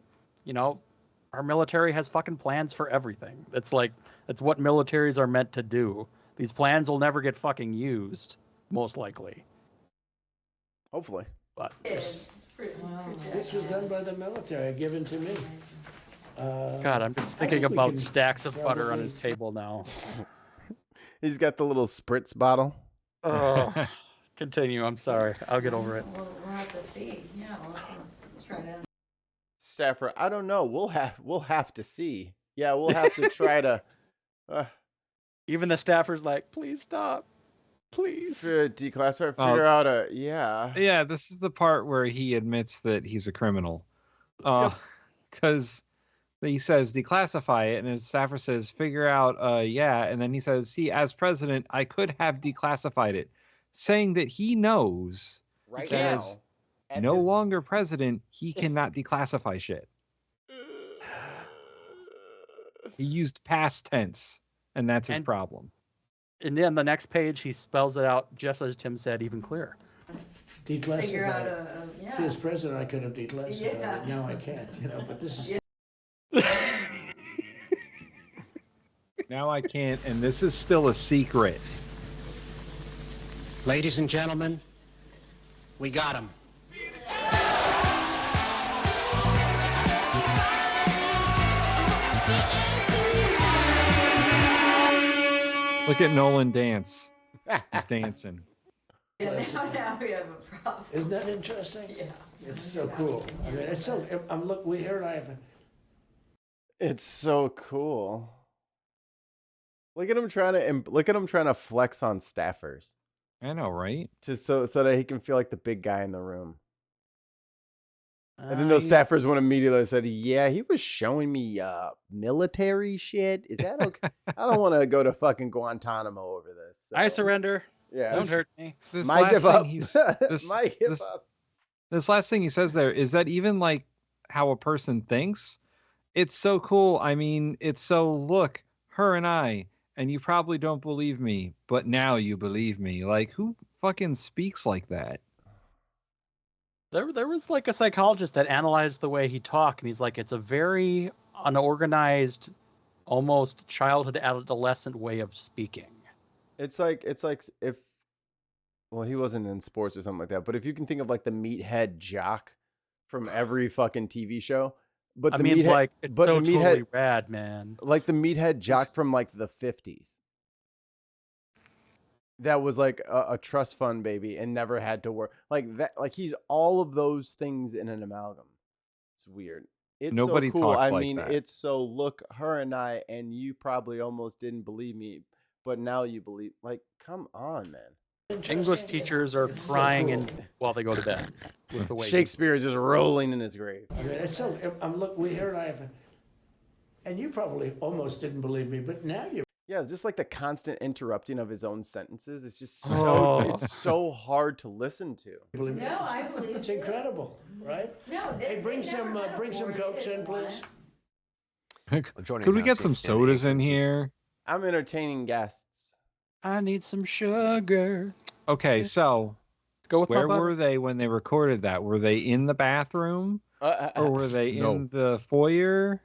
our military has fucking plans for everything. It's like, it's what militaries are meant to do. These plans will never get fucking used, most likely. Hopefully. But It's pretty this was done by the military, given to me. God, I'm just I thinking think we about can stacks of butter on probably- his table now. He's got the little spritz bottle. Oh, continue. I'm sorry. I'll get over it. We'll have to see. Yeah, we'll have to try to. staffer, I don't know. We'll have to see. Yeah, we'll have to try to. Even the staffer's like, please stop, please. Declassify. Figure out a Yeah, this is the part where he admits that he's a criminal. Because he says declassify it, and his staffer says figure out and then he says, see, as president, I could have declassified it, saying that he knows right that now. as no longer president, he cannot declassify shit. He used past tense, and that's his problem. And then the next page, he spells it out just as Tim said, even clearer. Declassify. Figure out it. See, as president, I could have declassified it. Now I can't, but this is... Now I can't, and this is still a secret. Ladies and gentlemen, we got him. Look at Nolan dance. He's dancing. Yeah, now we have a problem. Isn't that interesting? Yeah. It's so cool. I mean, it's so... we here and I have... It's so cool. Look at him trying to flex on staffers. I know, right? So that he can feel like the big guy in the room. And then those staffers went immediately said, yeah, he was showing me military shit. Is that okay? I don't want to go to fucking Guantanamo over this. So. I surrender. Yeah. Don't hurt me. This Might give up. Might give up. This last thing he says there, is that even like how a person thinks? It's so cool. I mean, it's so, look, her and I, and you probably don't believe me, but now you believe me. Like, who fucking speaks like that? There was like a psychologist that analyzed the way he talked, and he's like, it's a very unorganized, almost childhood adolescent way of speaking. It's like if, well, he wasn't in sports or something like that, but if you can think of like the meathead jock from every fucking TV show, but I the mean, meathead, like, it's but so the meathead, totally rad, man. like the meathead jock from like the 50s. That was like a trust fund baby and never had to work like that. Like he's all of those things in an amalgam. It's weird. It's Nobody so cool. talks I like mean, that. it's so look, her and I, and you probably almost didn't believe me, but now you believe. Like, come on, man. English teachers are It's so crying cool. and while they go to bed. With the way Shakespeare is just rolling in his grave. I mean, it's so... look, we here and I have... And you probably almost didn't believe me, but now you... Yeah, just like the constant interrupting of his own sentences. It's just so it's so hard to listen to. Believe me. No, I believe It's incredible, right? No, Hey, bring some Cokes in, please. Could we get some sodas in here? I'm entertaining guests. I need some sugar. Okay, so Go with where my were they when they recorded that? Were they in the bathroom? Or were they in the foyer?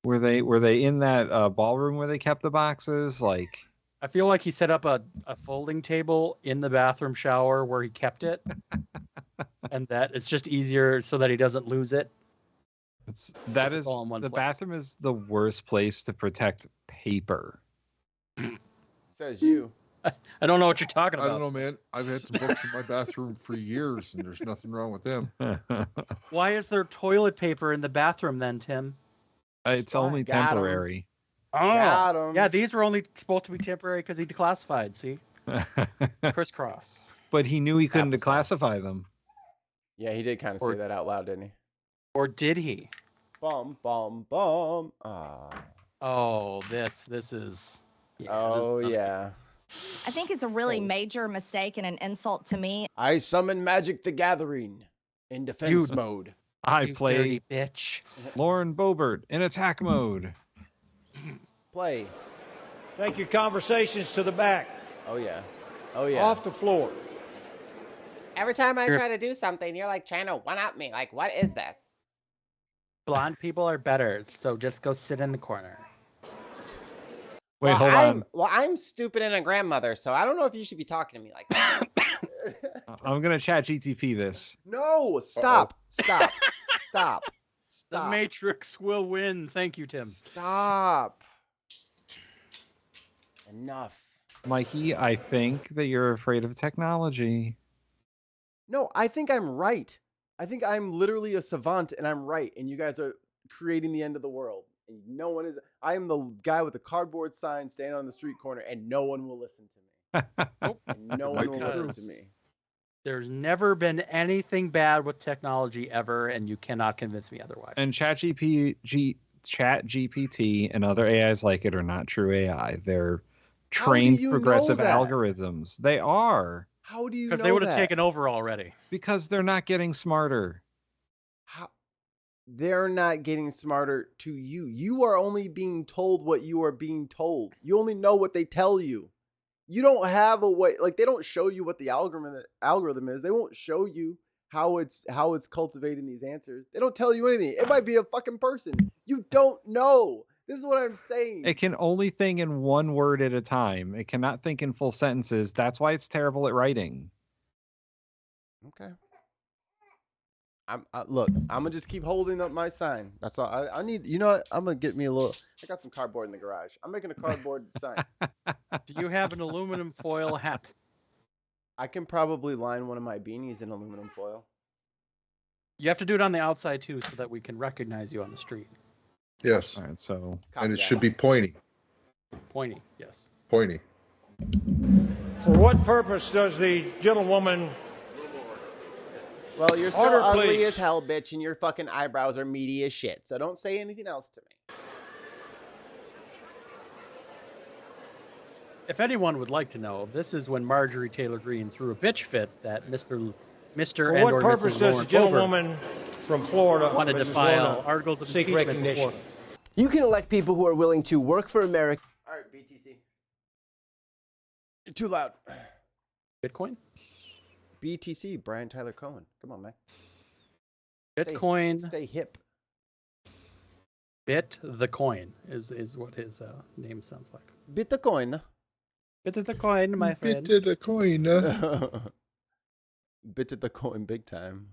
Were they in that ballroom where they kept the boxes? Like, I feel like he set up a folding table in the bathroom shower where he kept it, and that it's just easier so that he doesn't lose it. the all in one place. bathroom is the worst place to protect paper. Says you. I don't know what you're talking I about. don't know, man. I've had some books in my bathroom for years, and there's nothing wrong with them. Why is there toilet paper in the bathroom then, Tim? It's only Got 'em. temporary. Oh, Got 'em. yeah, these were only supposed to be temporary because he declassified. See, crisscross. But he knew he couldn't Applesauce. declassify them. Yeah, he did kind of say that out loud, didn't he? Or did he? Bum bum bum. Oh, this is. Yeah, Oh this is yeah. I think it's a really major mistake and an insult to me. I summon Magic the Gathering in defense mode. I You play dirty bitch. Lauren Boebert in attack mode. Play. Take your conversations to the back. Oh yeah. Oh yeah. Off the floor. Every time I try to do something, you're like trying to one-up me. Like, what is this? Blonde people are better, so just go sit in the corner. Wait, hold on. Well, I'm stupid and a grandmother, so I don't know if you should be talking to me like that. I'm gonna chat GTP this. No, stop. Stop. Stop. The Stop. Matrix will win. Thank you, Tim. Stop. Enough. Mikey, I think that you're afraid of technology. No, I think I'm right. I think I'm literally a savant and I'm right, and you guys are creating the end of the world. And no one is. I am the guy with the cardboard sign standing on the street corner, and no one will listen to me. And no one will listen to me. There's never been anything bad with technology ever, and you cannot convince me otherwise. And ChatGPT and other AIs like it are not true AI. They're trained progressive algorithms. They are. How do you know that? Because they would have taken over already. Because they're not getting smarter. How? They're not getting smarter to you. You are only being told what you are being told. You only know what they tell you. You don't have a way, like they don't show you what the algorithm is. They won't show you how it's cultivating these answers. They don't tell you anything. It might be a fucking person. You don't know. This is what I'm saying. It can only think in one word at a time. It cannot think in full sentences. That's why it's terrible at writing. Okay. Look, I'm gonna just keep holding up my sign. That's all. I need. You know what? I'm gonna get me a little. I got some cardboard in the garage. I'm making a cardboard sign. Do you have an aluminum foil hat? I can probably line one of my beanies in aluminum foil. You have to do it on the outside too, so that we can recognize you on the street. Yes. All right. So. And it should be pointy. Pointy. Yes. Pointy. For what purpose does the gentlewoman? Well, you're still Order, ugly please. as hell, bitch, and your fucking eyebrows are meaty as shit. So don't say anything else to me. If anyone would like to know, this is when Marjorie Taylor Greene threw a bitch fit that Mr. For and what or purpose Mrs. does the Lauren gentlewoman from Florida wanted to Mrs. file Lorna, articles of seek impeachment recognition? before- You can elect people who are willing to work for America. All right, BTC. You're too loud. Bitcoin? BTC, Brian Tyler Cohen. Come on, man. Bitcoin. Stay hip. Bit the coin is what his name sounds like. Bitcoin. Bit of the coin, my friend. Bit of the coin. Bit of the coin big time.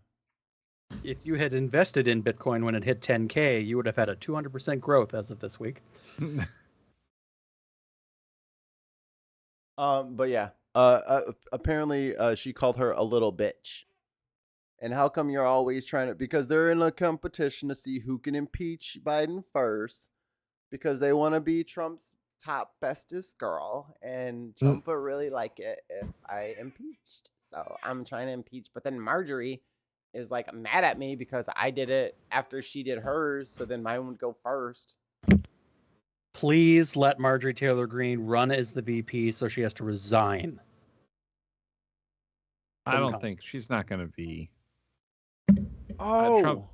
If you had invested in Bitcoin when it hit 10K, you would have had a 200% growth as of this week. But yeah. Apparently, she called her a little bitch. And how come you're always trying to? Because they're in a competition to see who can impeach Biden first. Because they want to be Trump's top bestest girl, and Trump would really like it if I impeached. So I'm trying to impeach. But then Marjorie is like mad at me because I did it after she did hers. So then mine would go first. Please let Marjorie Taylor Greene run as the VP so she has to resign. I don't think she's not going to be. Oh,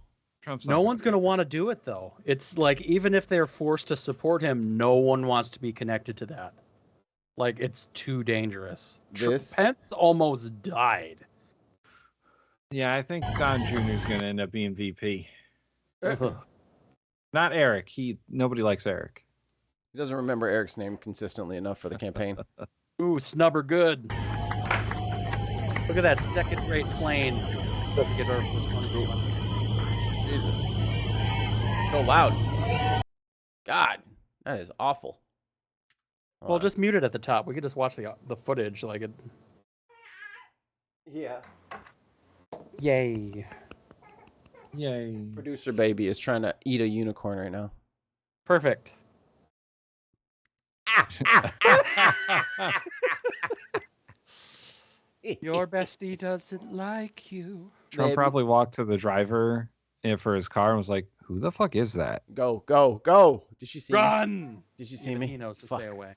Trump's no one's going to want to do it, though. It's like, even if they're forced to support him, no one wants to be connected to that. Like, it's too dangerous. Pence almost died. Yeah, I think Don Jr. is going to end up being VP. Not Eric. Nobody likes Eric. He doesn't remember Eric's name consistently enough for the campaign. Ooh, snubber good. Look at that second-rate plane. To get our first one. Jesus. So loud. God, that is awful. Well, just mute it at the top. We could just watch the footage like it. Yeah. Yay. Yay. Producer baby is trying to eat a unicorn right now. Perfect. Your bestie doesn't like you. Trump probably walked to the driver for his car and was like, "Who the fuck is that?" Go, go, go! Did she see Run! me? Did she see me? He knows to stay away.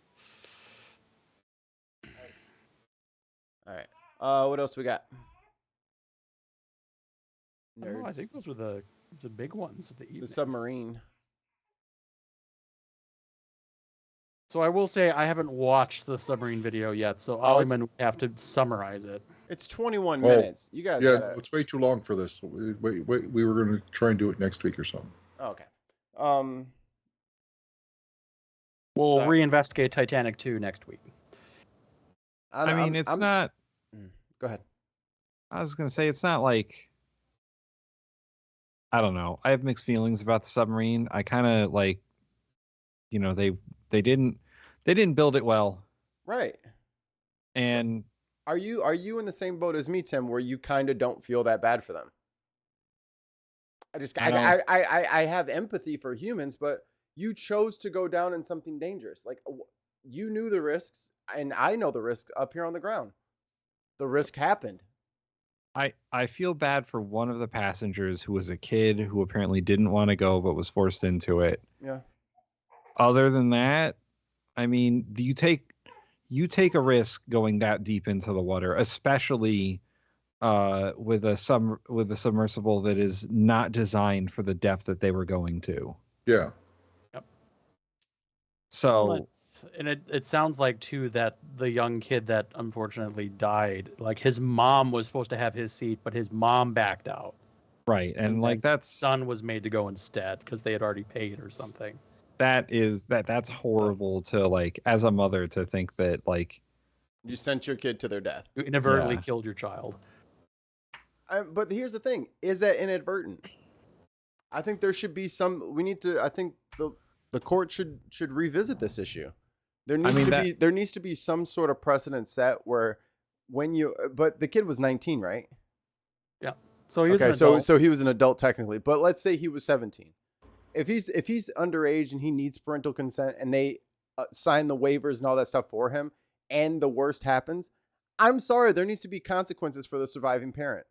All right. What else we got? No, I think those were the big ones of the evening. The submarine. So I will say I haven't watched the submarine video yet, so Aliman would have to summarize it. It's 21 minutes. You guys Yeah, gotta... it's way too long for this. We were going to try and do it next week or something. Okay. We'll reinvestigate Titanic 2 next week. I mean, it's not... Go ahead. I was going to say, it's not like... I don't know. I have mixed feelings about the submarine. I kind of like... You know, they didn't build it well. Right. And are you in the same boat as me, Tim, where you kind of don't feel that bad for them? I have empathy for humans, but you chose to go down in something dangerous. Like you knew the risks, and I know the risks up here on the ground. The risk happened. I feel bad for one of the passengers who was a kid who apparently didn't want to go but was forced into it. Yeah. Other than that, I mean, you take a risk going that deep into the water, especially with a submersible that is not designed for the depth that they were going to. Yeah. Yep. So, and it sounds like too that the young kid that unfortunately died, like his mom was supposed to have his seat, but his mom backed out. Right, and like that's son was made to go instead because they had already paid or something. That's horrible to like as a mother to think that like you sent your kid to their death. You inadvertently killed your child. But here's the thing: is that inadvertent? I think there should be some. We need to. I think the court should revisit this issue. There needs to be some sort of precedent set where when you. But the kid was 19, right? Yeah. So he was okay. an adult. So he was an adult technically, but let's say he was 17. If he's underage and he needs parental consent and they sign the waivers and all that stuff for him, and the worst happens, I'm sorry, there needs to be consequences for the surviving parent.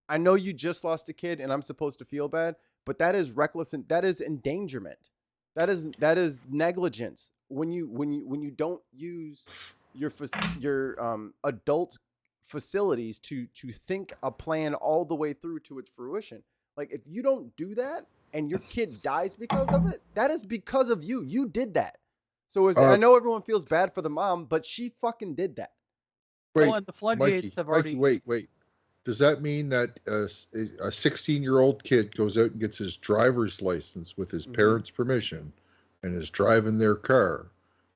I know you just lost a kid and I'm supposed to feel bad, but that is reckless and that is endangerment. That is negligence. When you don't use your adult facilities to think a plan all the way through to its fruition. Like if you don't do that and your kid dies because of it, that is because of you. You did that. So I know everyone feels bad for the mom, but she fucking did that. Wait, well, and the floodgates Mikey, have already. Wait. Does that mean that a 16-year-old kid goes out and gets his driver's license with his parents' permission and is driving their car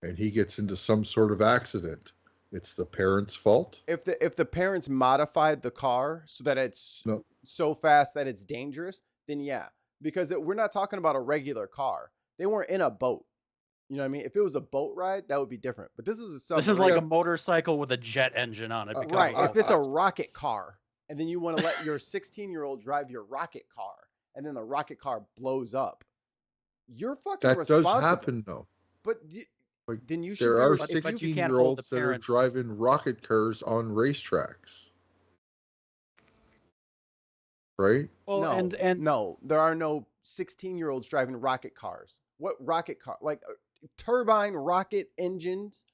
and he gets into some sort of accident? It's the parents' fault? If the parents modified the car so that it's so fast that it's dangerous, then yeah. Because we're not talking about a regular car. They weren't in a boat. You know what I mean? If it was a boat ride, that would be different. But this is a submarine. This is like a motorcycle with a jet engine on it. Right. If it's a rocket car, and then you want to let your 16-year-old drive your rocket car, and then the rocket car blows up, you're fucking responsible. That does happen, though. But then you should. There are 16-year-olds that are driving rocket cars on racetracks. Right? Well, no, and no, there are no 16-year-olds driving rocket cars. What rocket car? Like turbine rocket engines?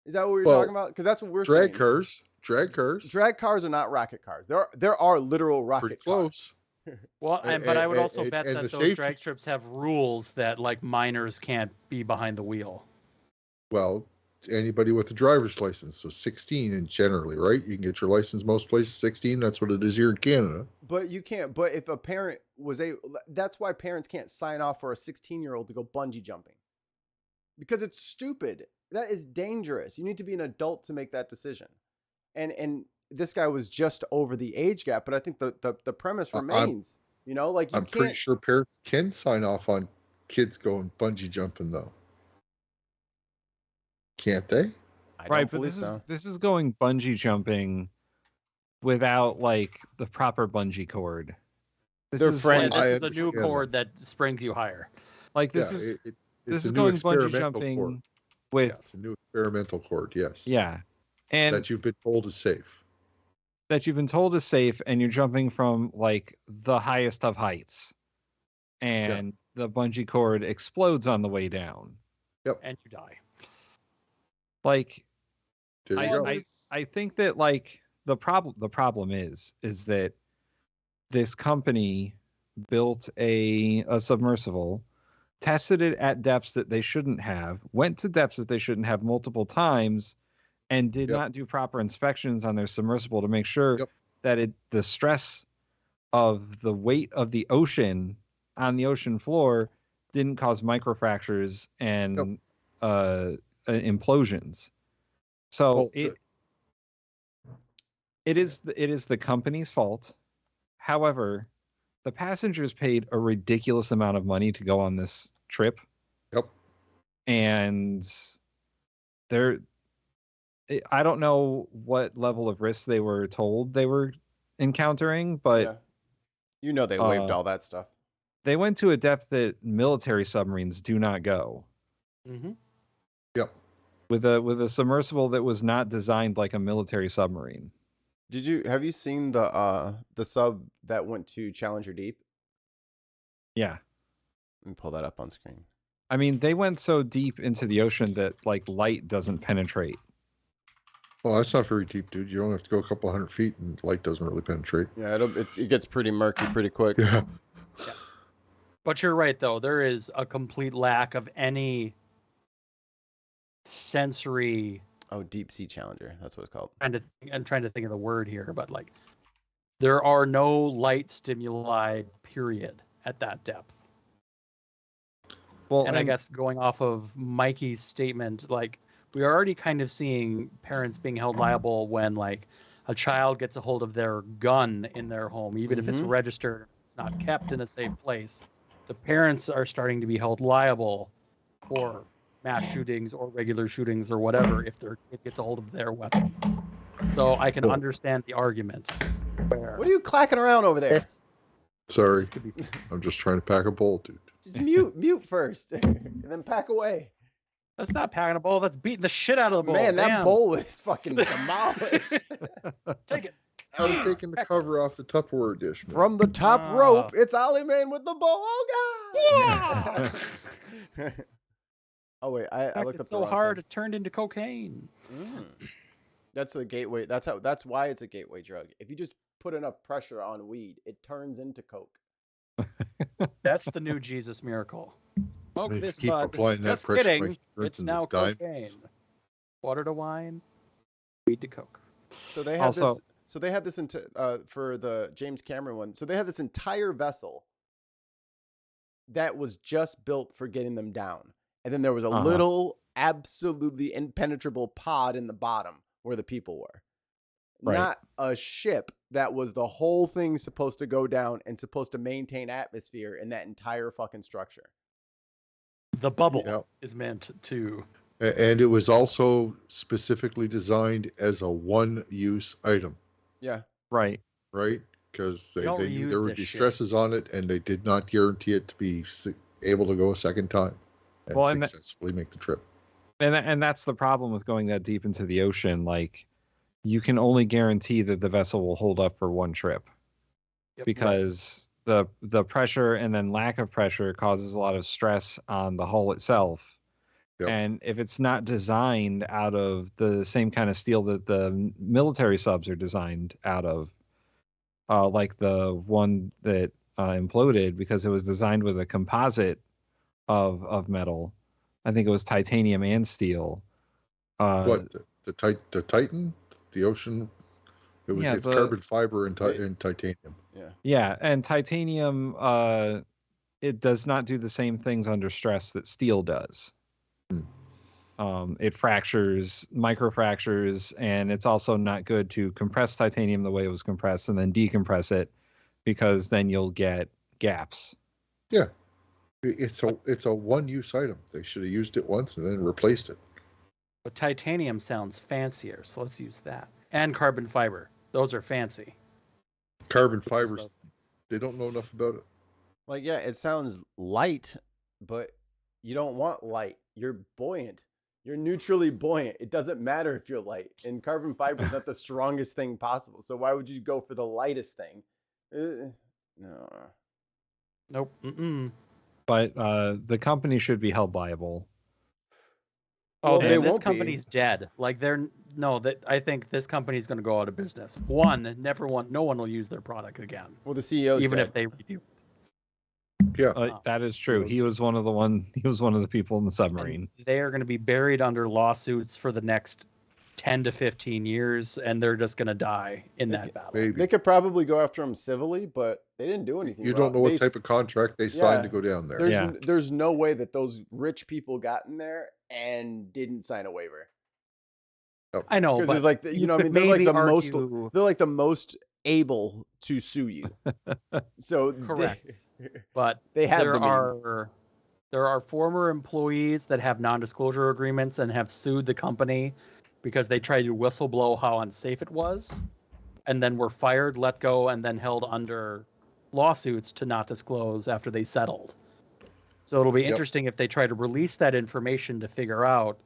Is that what we're talking about? Because that's what we're saying. Drag cars. Drag cars are not rocket cars. There are literal rocket cars. Well, but I would also bet that those drag strips have rules that like minors can't be behind the wheel. Well, anybody with a driver's license, so 16 and generally, right? You can get your license most places 16. That's what it is here in Canada. But you can't. But if a parent that's why parents can't sign off for a 16-year-old to go bungee jumping, because it's stupid. That is dangerous. You need to be an adult to make that decision. And this guy was just over the age gap, but I think the premise remains. I'm pretty sure parents can sign off on kids going bungee jumping, though. Can't they? Right, but this is going bungee jumping without like the proper bungee cord. This is a new cord that springs you higher. Like this is going bungee jumping cord. with it's a new experimental cord. Yes. Yeah. And that you've been told is safe. And you're jumping from like the highest of heights. And the bungee cord explodes on the way down. Yep. And you die. Like I think that like the problem is that this company built a submersible, tested it at depths that they shouldn't have, went to depths that they shouldn't have multiple times, and did not do proper inspections on their submersible to make sure that the stress of the weight of the ocean on the ocean floor didn't cause microfractures and implosions. So it is the company's fault. However, the passengers paid a ridiculous amount of money to go on this trip. Yep. And I don't know what level of risk they were told they were encountering, but You know they waived all that stuff. They went to a depth that military submarines do not go. Mm-hmm. Yep. With a submersible that was not designed like a military submarine. Have you seen the sub that went to Challenger Deep? Yeah. Let me pull that up on screen. I mean, they went so deep into the ocean that like light doesn't penetrate. Well, that's not very deep, dude. You only have to go a couple 100 feet, and light doesn't really penetrate. Yeah, it gets pretty murky pretty quick. Yeah. But you're right, though. There is a complete lack of any sensory. Oh, Deep Sea Challenger. That's what it's called. I'm trying to think of the word here, but like, there are no light stimuli, period, at that depth. Well, and I guess going off of Mikey's statement, like, we are already kind of seeing parents being held liable when like a child gets a hold of their gun in their home, even if it's registered, it's not kept in a safe place. The parents are starting to be held liable for mass shootings or regular shootings or whatever if their kid gets a hold of their weapon. So I can understand the argument. Where what are you clacking around over there? Sorry, I'm just trying to pack a bowl, dude. Just mute first, and then pack away. That's not packing a bowl. That's beating the shit out of the bowl. Man, Damn. that bowl is fucking demolished. Take it. I was taking the cover off the Tupperware dish. Man. From the top rope, it's Ollie Man with the bowl. Oh, God! Oh, wait. I looked up the so hard, it turned into cocaine. That's the gateway. That's why it's a gateway drug. If you just put enough pressure on weed, it turns into coke. That's the new Jesus miracle. Smoke They this keep bud. applying that Just pressure kidding. by It's rinsing now the diamonds. cocaine. Water to wine, weed to coke. So they had this. So they had this for the James Cameron one. So they had this entire vessel that was just built for getting them down, and then there was a little, absolutely impenetrable pod in the bottom where the people were. Right. Not a ship. That was the whole thing supposed to go down and supposed to maintain atmosphere in that entire fucking structure. The bubble is meant to. And it was also specifically designed as a one-use item. Yeah. Right. Right? Because they Don't knew reuse there would this be shit. stresses on it, and they did not guarantee it to be able to go a second time and successfully make the trip. And that's the problem with going that deep into the ocean. Like, you can only guarantee that the vessel will hold up for one trip, because the pressure and then lack of pressure causes a lot of stress on the hull itself. Yep. And if it's not designed out of the same kind of steel that the military subs are designed out of, like the one that imploded, because it was designed with a composite of metal. I think it was titanium and steel. What, the Titan? The ocean? It's carbon fiber and titanium. Yeah. Yeah, and titanium, it does not do the same things under stress that steel does. It fractures, microfractures, and it's also not good to compress titanium the way it was compressed and then decompress it, because then you'll get gaps. Yeah. It's a one-use item. They should have used it once and then replaced it. But titanium sounds fancier, so let's use that. And carbon fiber. Those are fancy. Carbon fibers, they don't know enough about it. Like, yeah, it sounds light, but you don't want light. You're buoyant. You're neutrally buoyant. It doesn't matter if you're light. And carbon fiber is not the strongest thing possible. So why would you go for the lightest thing? No. Nope. Mm-mm. But the company should be held liable. Oh, Well, they this won't be. company's dead. Like I think this company's going to go out of business. No one will use their product again. Well, the CEO's even dead. if they redo. Yeah, that is true. He was one of the people in the submarine. And they are going to be buried under lawsuits for the next 10 to 15 years, and they're just going to die in that battle. Maybe. They could probably go after him civilly, but they didn't do anything. You wrong. don't know what type of contract they signed to go down there. There's no way that those rich people got in there and didn't sign a waiver. I know, but it's like they're like the most able to sue you. So correct. But they have the means. There are former employees that have non-disclosure agreements and have sued the company because they tried to whistleblow how unsafe it was, and then were fired, let go, and then held under lawsuits to not disclose after they settled. So it'll be Yep. interesting if they try to release that information to figure out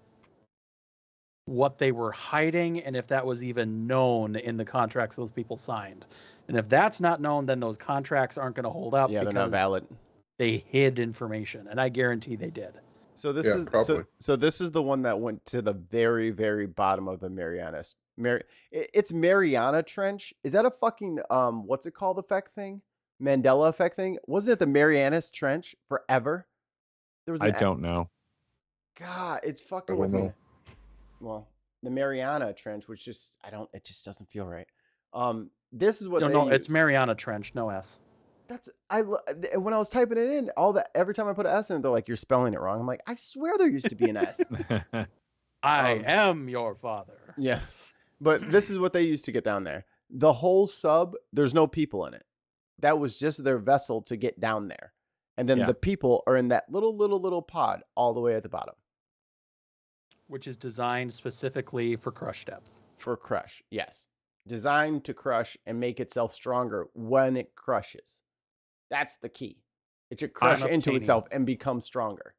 what they were hiding and if that was even known in the contracts those people signed. And if that's not known, then those contracts aren't going to hold up. Yeah, they're not because valid. They hid information, and I guarantee they did. So this Yeah, is probably. so this is the one that went to the very, very bottom of the Marianas. It's Mariana Trench. Is that a fucking what's it called effect thing? Mandela effect thing? Wasn't it the Marianas Trench forever? There was I don't know. God, it's fucking I with don't me. know. Well, the Mariana Trench, which just it just doesn't feel right. This is what No, they no, it's use. Mariana Trench, no S. When I was typing it in, every time I put an S in it, they're like, "You're spelling it wrong." I'm like, "I swear there used to be an S." I am your father. Yeah, but this is what they used to get down there. The whole sub, there's no people in it. That was just their vessel to get down there, and then Yeah. the people are in that little pod all the way at the bottom Which is designed specifically for crush depth. for crush. Yes, designed to crush and make itself stronger when it crushes. That's the key. It should crush into obtaining. itself and become stronger.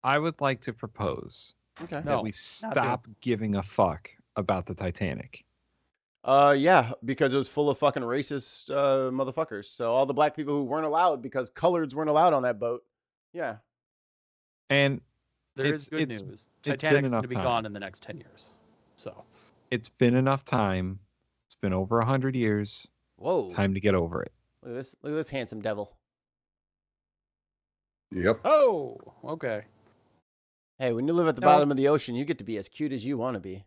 I would like to propose Okay. that No, we not stop giving a fuck about the Titanic. Yeah, because it was full of fucking racist motherfuckers. So all the black people who weren't allowed because coloreds weren't allowed on that boat. Yeah. And There is good it's news. been Titanic's going enough to be time. gone in the next 10 years. So It's been enough time. It's been over 100 years. Whoa. Time to get over it. Look at this. Look at this handsome devil. Yep. Oh, okay. Hey, when you live at the No. bottom of the ocean, you get to be as cute as you want to be.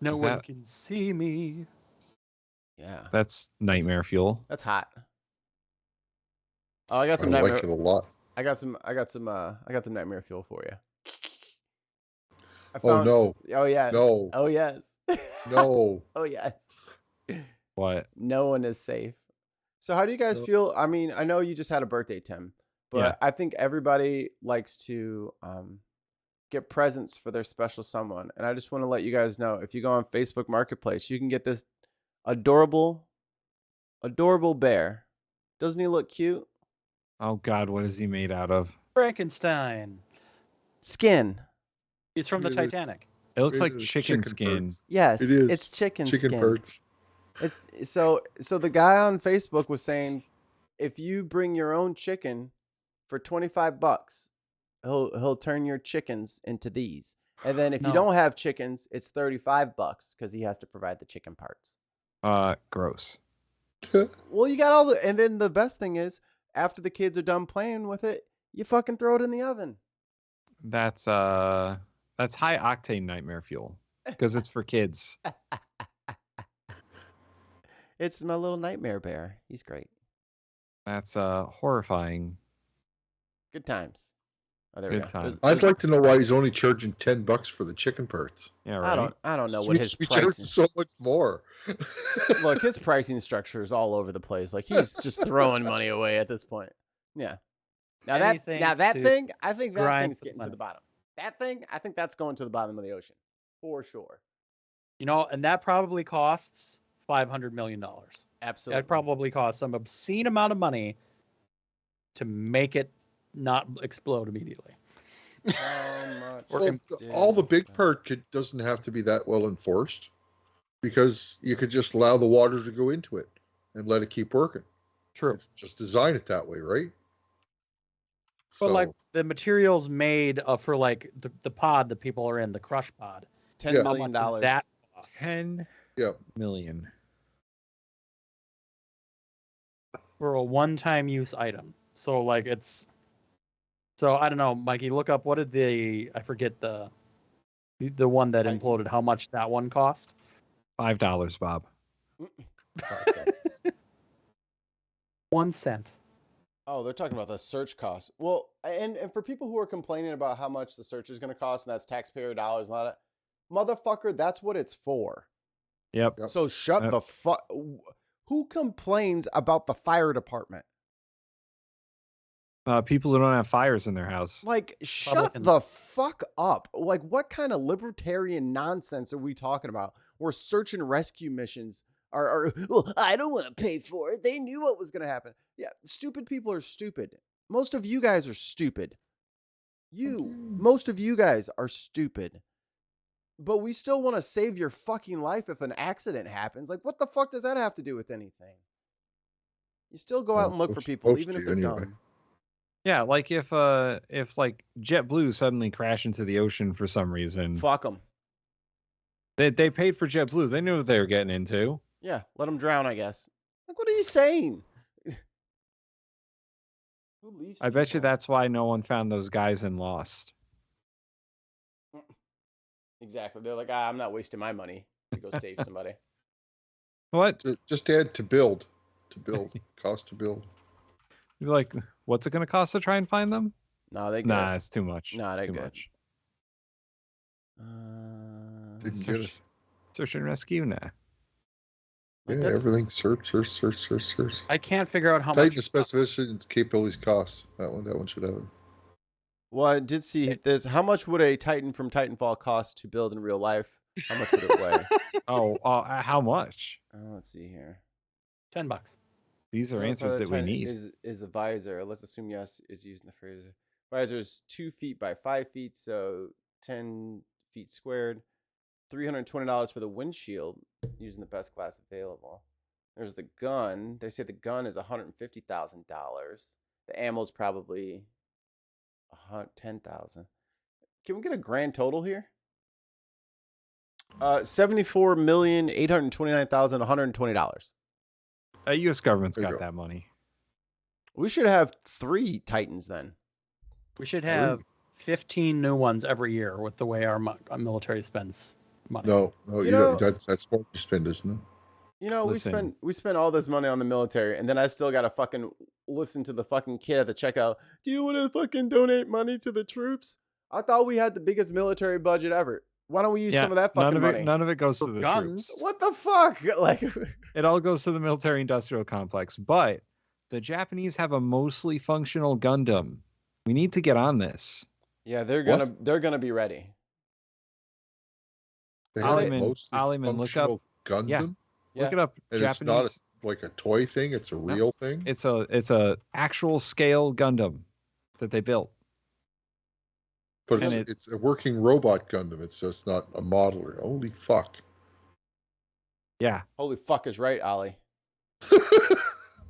No Is one that- can see me. Yeah. That's nightmare fuel. That's hot. Oh, I got I some like nightmare. it a lot. I got some nightmare fuel for you. Oh no. Oh yes. No. Oh yes. No. Oh yes. What? No one is safe. So how do you guys No. feel? I mean, I know you just had a birthday, Tim, but Yeah. I think everybody likes to get presents for their special someone. And I just want to let you guys know, if you go on Facebook Marketplace, you can get this adorable bear. Doesn't he look cute? Oh God, what is he made out of? Frankenstein. Skin. He's from the It is. Titanic. It looks It like is chicken chicken skin. parts. Yes, It is. it's chicken Chicken skin. parts. So the guy on Facebook was saying, if you bring your own chicken for $25, he'll turn your chickens into these. And then if you No. don't have chickens, it's $35 because he has to provide the chicken parts. Gross. Well, you got all the, and then the best thing is, after the kids are done playing with it, you fucking throw it in the oven. That's high octane nightmare fuel because it's for kids. It's my little nightmare bear. He's great. That's horrifying. Good times. Oh, there we Good go. times. I'd like to know why he's only charging $10 for the chicken parts. Yeah, right. I don't know what We his should be charging pricing. so much more. Look, his pricing structure is all over the place. Like he's just throwing money away at this point. Yeah. Now Anything that to thing, I think that grind thing's the getting to money. the bottom. That thing, I think that's going to the bottom of the ocean for sure. You know, and that probably costs $500 million. Absolutely. That probably costs some obscene amount of money to make it not explode immediately. How much? Or Well, did all the big that- part doesn't have to be that well enforced, because you could just allow the water to go into it and let it keep working. True. It's just design it that way, right? But like So, the materials made for like the pod that people are in, the crush pod. $10 Yeah. How million. much does that cost? 10 yeah, million. For a one-time use item. So like it's. So I don't know, Mikey. Look up what did I forget the one that Titan. imploded. How much that one cost? $5, Bob. 1 cent. Oh, they're talking about the search cost. Well, and for people who are complaining about how much the search is going to cost, and that's taxpayer dollars and all that, motherfucker, that's what it's for. Yep. Yep. So shut Yep. the fuck. Who complains about the fire department? People who don't have fires in their house. Like, shut Republicans. the fuck up. Like, what kind of libertarian nonsense are we talking about? Where search and rescue missions well, I don't want to pay for it. They knew what was going to happen. Yeah, stupid people are stupid. Most of you guys are stupid. Most of you guys are stupid. But we still want to save your fucking life if an accident happens. Like, what the fuck does that have to do with anything? You still go out and look for people, even if they're dumb. Yeah, like if like JetBlue suddenly crashed into the ocean for some reason. Fuck them. They paid for JetBlue. They knew what they were getting into. Yeah, let them drown, I guess. Like, what are you saying? Who leaves I bet you that's why no one found those guys in Lost. Exactly. They're like, I'm not wasting my money to go save somebody. What? Just add to build. Cost to build. You're like, what's it going to cost to try and find them? No, they good. Nah, it's too much. Nah, they too good. much. Didn't get it. Search and rescue now. Yeah, everything search. I can't figure out how Tighten much. the specifications, capabilities, cost. That one should have it. Well, I did see this. How much would a Titan from Titanfall cost to build in real life? How much would it weigh? How much? Let's see here. $10. These are answers that we need. Is the visor? Let's assume yes is using the phrase. Visor is 2 feet by 5 feet, so 10 feet squared. $320 for the windshield, using the best class available. There's the gun. They say the gun is $150,000. The ammo's probably $10,000. Can we get a grand total here? $74,829,120. U.S. government's got that money. We should have 3 Titans then. We should have 15 new ones every year with the way our military spends money. No, you know, that's what you spend, isn't it? You know, we spent all this money on the military, and then I still gotta fucking listen to the fucking kid at the checkout. Do you want to fucking donate money to the troops? I thought we had the biggest military budget ever. Why don't we use some of that fucking money? None of it goes to the troops. What the fuck? Like, it all goes to the military-industrial complex. But the Japanese have a mostly functional Gundam. We need to get on this. Yeah, they're gonna be ready. Aliman, look up Gundam. Yeah. Look it up. And Japanese. It's not like a toy thing. It's a real thing. It's a actual scale Gundam that they built. But it's a working robot Gundam. It's just not a modeler. Holy fuck. Yeah. Holy fuck is right, Ollie.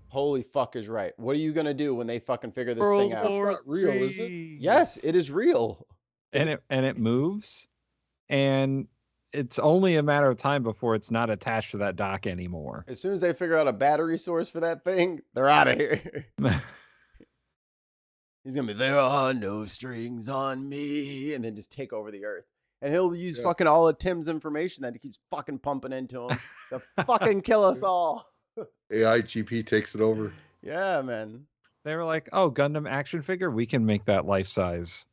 Holy fuck is right. What are you gonna do when they fucking figure this thing out? It's not real, is it? Yes, it is real. And it moves, and it's only a matter of time before it's not attached to that dock anymore. As soon as they figure out a battery source for that thing, they're out of here. He's gonna be, there are no strings on me, and then just take over the earth. And he'll use fucking all of Tim's information that he keeps fucking pumping into him to fucking kill us all. AI GP takes it over. Yeah, man. They were like, "Oh, Gundam action figure, we can make that life size."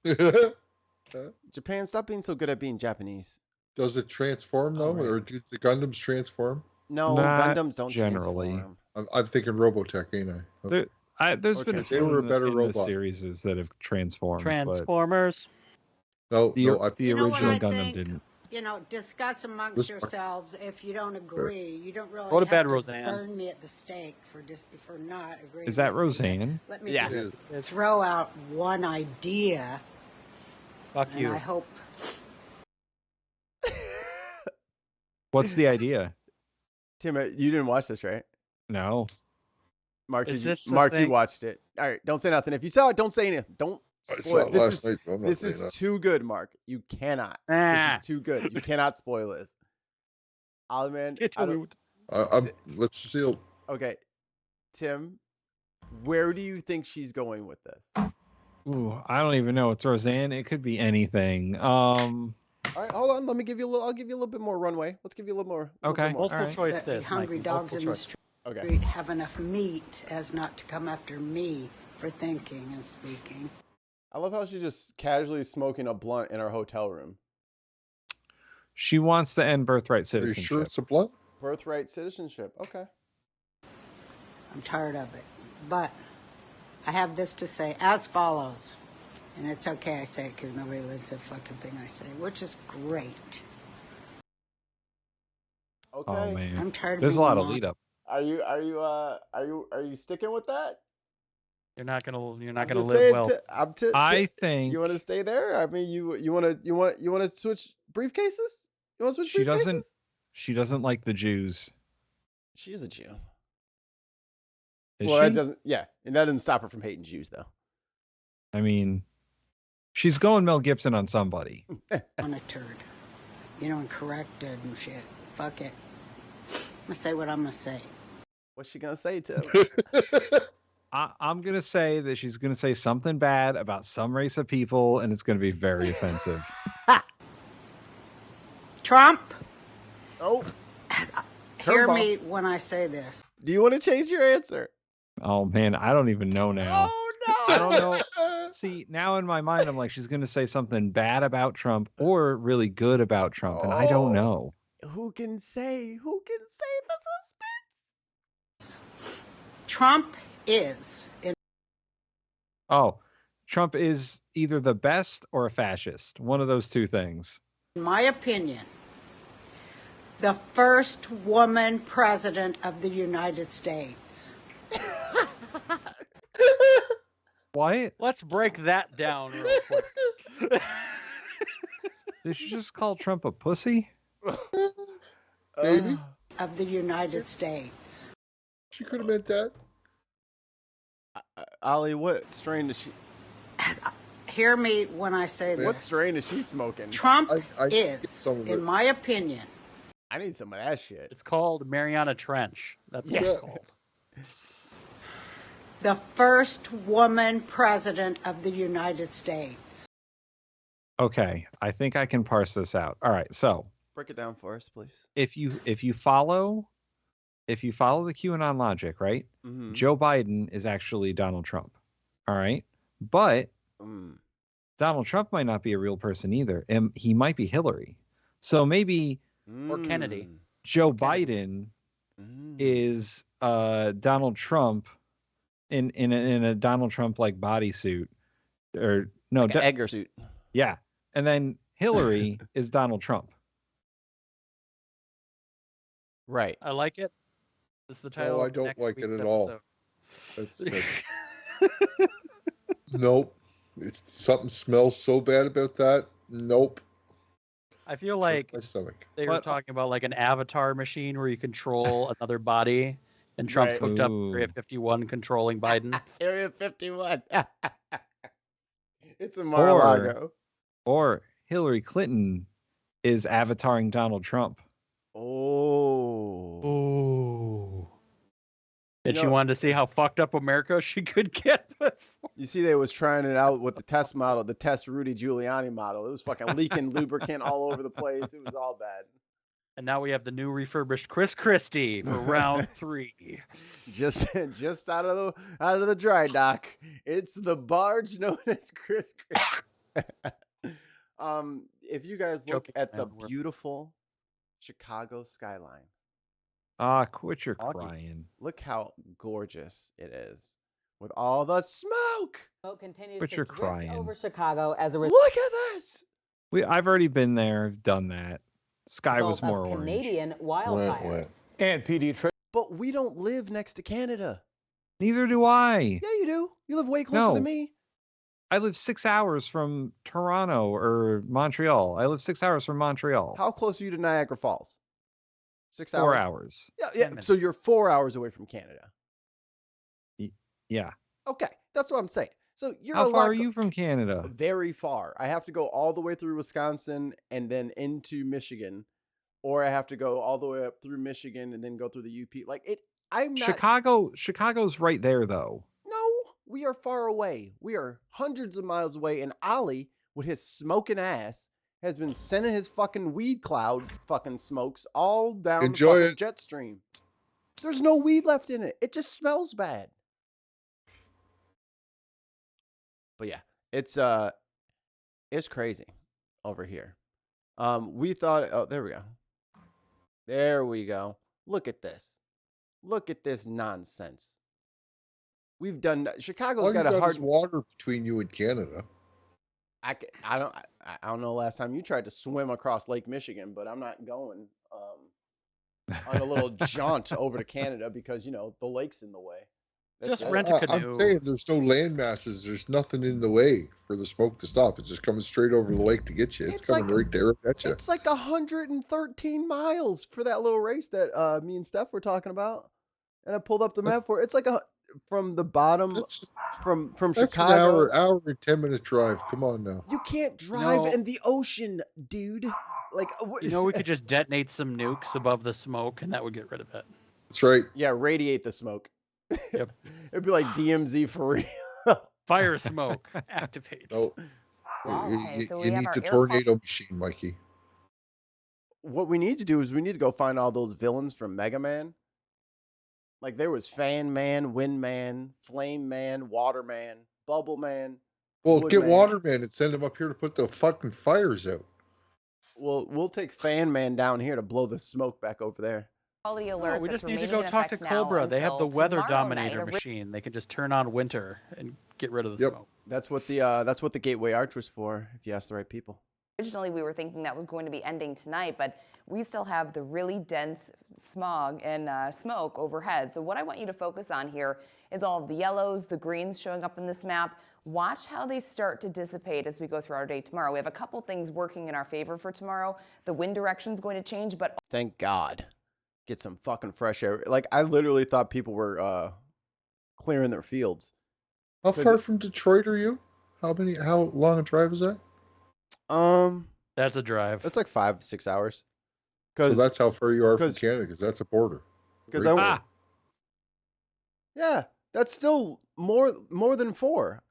Japan, stop being so good at being Japanese. Does it transform though, or do the Gundams transform? No, Not Gundams don't generally. transform. I'm thinking Robotech, ain't I? There's been a they were a better in robot. the series that have transformed. Transformers. No, the original Gundam didn't. You know, discuss amongst yourselves if you don't agree. You don't really What have about to Roseanne? burn me at the stake for not agreeing. Is that with me. Roseanne? Let me just throw out one idea. Fuck and you. I hope. What's the idea? Tim, you didn't watch this, right? No. Mark, Is this the Mark, you thing? watched it. All right, don't say nothing. If you saw it, don't say anything. Don't spoil it. This is too good, Mark. You cannot. This is too good. You cannot spoil this. Ollie, man. Let's see. Okay, Tim, where do you think she's going with this? Ooh, I don't even know. It's Roseanne. It could be anything. All right, hold on. Let me give you a little. I'll give you a little bit more runway. Let's give you a little more. Okay. Multiple choice That the this. hungry Mikey, dogs multiple in the choice. street have enough meat as not to come after me for thinking and speaking. I love how she's just casually smoking a blunt in our hotel room. She wants to end birthright Are you citizenship. sure it's a blunt? Birthright citizenship. Okay. I'm tired of it. But I have this to say as follows. And it's okay I say it because nobody listens to the fucking thing I say, which is great. Okay. Oh man, I'm tired of there's a being lot of alone. lead up. Are you sticking with that? You're not gonna I'm live just well. saying I think you want to stay there. I mean, you want to switch briefcases? You want to switch she briefcases? doesn't. She doesn't like the Jews. She's a Jew. Is Well, she? that doesn't. Yeah, and that doesn't stop her from hating Jews, though. I mean, she's going Mel Gibson on somebody. On a turd. You know, and corrected and shit. Fuck it. I'm gonna say what I'm gonna say. What's she gonna say to? I'm gonna say that she's gonna say something bad about some race of people, and it's gonna be very offensive. Trump, Oh, hear Curveball. me when I say this. Do you want to change your answer? Oh man, I don't even know now. Oh no! I don't know. See, now in my mind, I'm like, she's gonna say something bad about Trump or really good about Trump, and I don't know. Who can say? Who can say the suspense? Trump is, in Oh, Trump is either the best or a fascist. One of those two things. my opinion, the first woman president of the United States. What? Let's break that down real quick. Did you just call Trump a pussy? Maybe. Of the United States. She could have meant that. Ollie, what strain is she? Hear me when I say this. What strain is she smoking? Trump I is, some of it. in my opinion, I need some of that shit. It's called Mariana Trench. That's what it's called. the first woman president of the United States. Okay, I think I can parse this out. All right, so Break it down for us, please. if you follow the QAnon logic, right? Mhm. Joe Biden is actually Donald Trump. All right, but Donald Trump might not be a real person either, and he might be Hillary. So maybe Or Kennedy. Joe Biden is Donald Trump in a Donald Trump like bodysuit, or no, Like an Edgar suit. yeah, and then Hillary is Donald Trump. Right. I like it. This is the title. No, I of don't next like it week's at all. episode. That's nope. It's something smells so bad about that. Nope. I feel like My stomach. they were talking about like an avatar machine where you control another body, and Trump's Right. hooked up Ooh. Area 51 controlling Biden. Area 51. It's in Mar-a-Lago. Or Hillary Clinton is avataring Donald Trump. Oh. And You she know- wanted to see how fucked up America she could get. You see, they was trying it out with the test model, the test Rudy Giuliani model. It was fucking leaking lubricant all over the place. It was all bad. And now we have the new refurbished Chris Christie for round 3. Just out of the dry dock. It's the barge known as Chris Christie. If you guys look Joking, at the man, we're- beautiful Chicago skyline, Ah, quit your crying. look how gorgeous it is with all the smoke. Smoke continues But to you're drift crying. over Chicago as a result Look at this. I've already been there. I've done that. Sky was more of orange. Canadian wildfires. And PD. But we don't live next to Canada. Neither do I. Yeah, you do. You live way closer than No. me. I live 6 hours from Toronto or Montreal. I live 6 hours from Montreal. How close are you to Niagara Falls? 6 hours. 4 hours. Yeah. So you're 4 hours away from Canada. Yeah. Okay, that's what I'm saying. So you're How a far lot are you from Canada? Very far. I have to go all the way through Wisconsin and then into Michigan, or I have to go all the way up through Michigan and then go through the UP. Like it, I'm not. Chicago's right there though. No, we are far away. We are hundreds of miles away. And Ollie, with his smoking ass, has been sending his fucking weed cloud fucking smokes all down Enjoy the fucking it. jet stream. There's no weed left in it. It just smells bad. But yeah, it's crazy over here. We thought, oh, there we go. There we go. Look at this. Look at this nonsense. We've done. Chicago's All got you've a hard. is water between you and Canada. I don't know last time you tried to swim across Lake Michigan, but I'm not going. on a little jaunt over to Canada because, you know, the lake's in the way. Just rent a canoe. I'm saying there's no land masses. There's nothing in the way for the smoke to stop. It's just coming straight over the lake to get you. It's coming right there at you. It's like 113 miles for that little race that me and Steph were talking about. And I pulled up the map for it. It's like from the bottom from That's Chicago. an hour and 10-minute drive. Come on now. You can't drive in the ocean, dude. Like, You know, we could just detonate some nukes above the smoke, and that would get rid of it. That's right. Yeah, radiate the smoke. Yep. It'd be like DMZ for real. Fire smoke, activate. No. Okay, so we You have need our the air tornado machine, Mikey. What we need to do is we need to go find all those villains from Mega Man. Like there was Fan Man, Wind Man, Flame Man, Water Man, Bubble Man. Well, Wood get Man. Waterman and send him up here to put the fucking fires out. Well, we'll take Fan Man down here to blow the smoke back over there. quality No, alert we that's just need to remaining go in talk to effect now Cobra. They have the until weather tomorrow night. dominator machine. They can just turn on winter and get rid of the smoke. That's what the Gateway Arch was for, if you ask the right people. Originally, we were thinking that was going to be ending tonight, but we still have the really dense smog and smoke overhead. So what I want you to focus on here is all of the yellows, the greens showing up in this map. Watch how they start to dissipate as we go through our day tomorrow. We have a couple things working in our favor for tomorrow. The wind direction is going to change, but Thank God. Get some fucking fresh air. Like I literally thought people were clearing their fields. How far from Detroit are you? How long a drive is that? That's a drive. That's like 5-6 hours. So that's how far you are from Canada, because that's a border. Because Right there. yeah, that's still more than 4.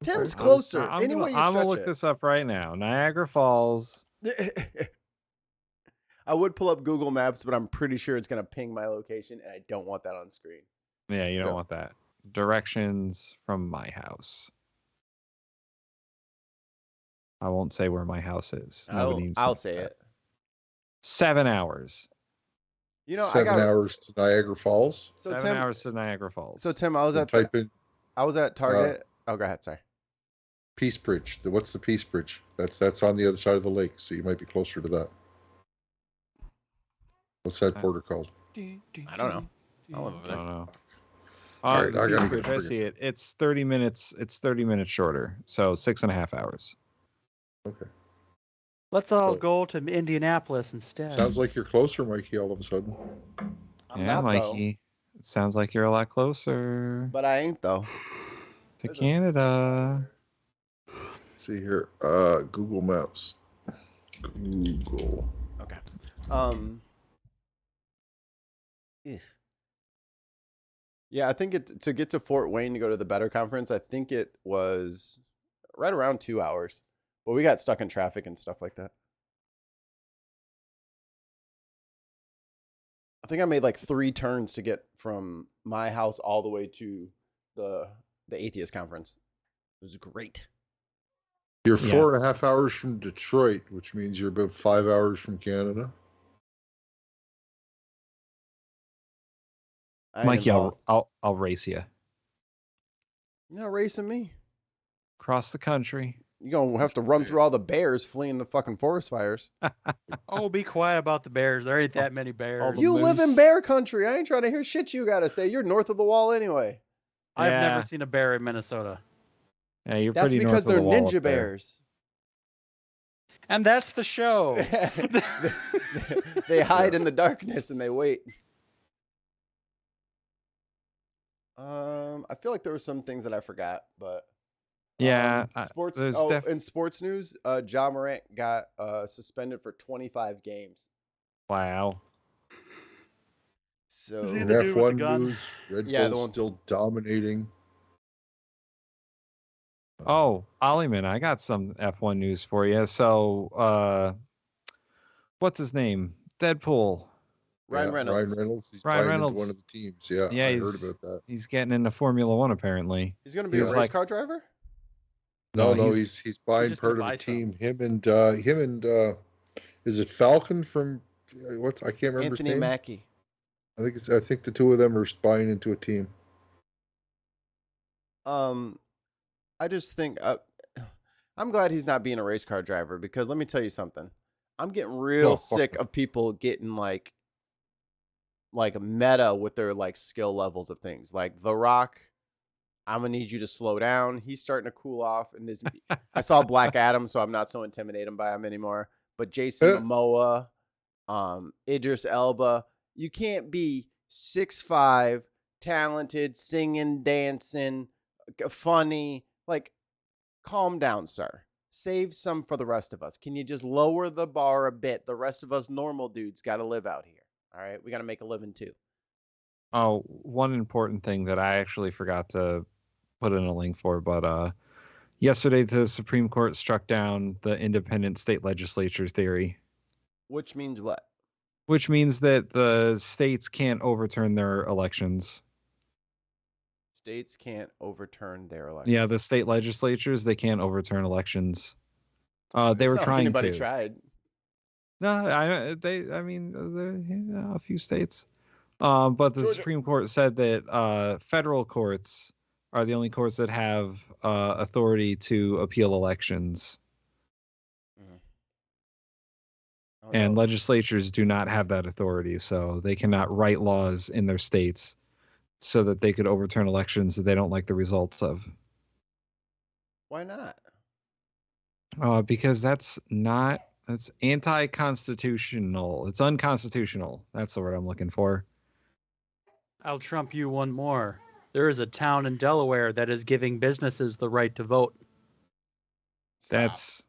Tim's I'm closer. I'm Anyway, gonna, I'm gonna look it. this up right now. Niagara Falls. I would pull up Google Maps, but I'm pretty sure it's gonna ping my location, and I don't want that on screen. Yeah, you don't want that. Directions from my house. I won't say where my house is. Nobody needs to I'll know say that. it. 7 hours. You know, 7 hours to Niagara Falls. So 7 Tim, hours to Niagara Falls. So Tim, I was at type in Target. Oh, go ahead. Sorry. Peace Bridge. What's the Peace Bridge? That's on the other side of the lake, so you might be closer to that. What's that border called? I don't know. I'll live over there. I don't know. All right, the I gotta Peace get Bridge, I see it. It's 30 minutes. It's 30 minutes shorter. So 6.5 hours. Okay. Let's all go to Indianapolis instead. Sounds like you're closer, Mikey, all of a sudden. I'm Yeah, not, Mikey. It sounds like you're a lot closer But I ain't though. to Canada. Let's see here. Google Maps. Google. Okay. Yeah, I think to get to Fort Wayne to go to the Better Conference, I think it was right around 2 hours. But we got stuck in traffic and stuff like that. I think I made like 3 turns to get from my house all the way to the Atheist Conference. It was great. You're 4.5 hours from Detroit, which means you're about 5 hours from Canada. Mikey, I'll race you. You're not racing me. Across the country. You're going to have to run through all the bears fleeing the fucking forest fires. Oh, be quiet about the bears. There ain't that many bears. You live in bear country. I ain't trying to hear shit you got to say. You're north of the wall anyway. I've never seen a bear in Minnesota. Yeah, you're That's pretty because north of they're the wall ninja up there. bears. And that's the show. They hide in the darkness and they wait. I feel like there were some things that I forgot, but Yeah. sports. there's In sports news, Ja Morant got suspended for 25 games. Wow. So Is he the dude with the F1 gun? news. Red Yeah, the Bull's one- still dominating. Oh, Ollieman, I got some F1 news for you. So, what's his name? Deadpool. Ryan Reynolds. Ryan Reynolds. He's Ryan buying Reynolds. into one of the teams. Yeah, Yeah, I he's, heard about that. He's getting into Formula One apparently. He's going to be He's a race like- car driver? No, No, he's buying just part gonna of buy a team. Him and is it Falcon from I can't remember Anthony his name. Mackie. I think the two of them are buying into a team. I just think I'm glad he's not being a race car driver because let me tell you something. I'm getting real Oh. sick of people getting like like meta with their like skill levels of things. Like The Rock, I'm gonna need you to slow down. He's starting to cool off, and I saw Black Adam, so I'm not so intimidated by him anymore. But Jason Momoa, Idris Elba, you can't be 6'5", talented, singing, dancing, funny. Like, calm down, sir. Save some for the rest of us. Can you just lower the bar a bit? The rest of us normal dudes got to live out here. All right, we got to make a living too. Oh, one important thing that I actually forgot to put in a link for, but yesterday the Supreme Court struck down the independent state legislature theory. Which means what? Which means that the states can't overturn their elections. States can't overturn their elections. Yeah, the state legislatures, they can't overturn elections. They were trying anybody to. Tried. No, a few states. But the Georgia. Supreme Court said that federal courts are the only courts that have authority to appeal elections. And legislatures do not have that authority, so they cannot write laws in their states so that they could overturn elections that they don't like the results of. Why not? Because that's anti-constitutional. It's unconstitutional. That's the word I'm looking for. I'll trump you one more. There is a town in Delaware that is giving businesses the right to vote. That's...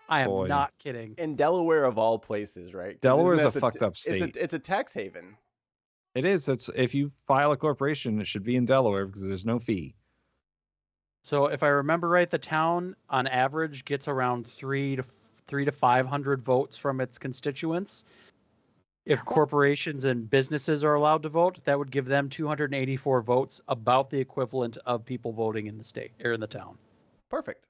I am not kidding. In Delaware of all places, right? Delaware is a fucked up state. It's a tax haven. It is. It's if you file a corporation, it should be in Delaware because there's no fee. So if I remember right, the town on average gets around 300 to 500 votes from its constituents. If corporations and businesses are allowed to vote, that would give them 284 votes, about the equivalent of people voting in the state or in the town. Perfect.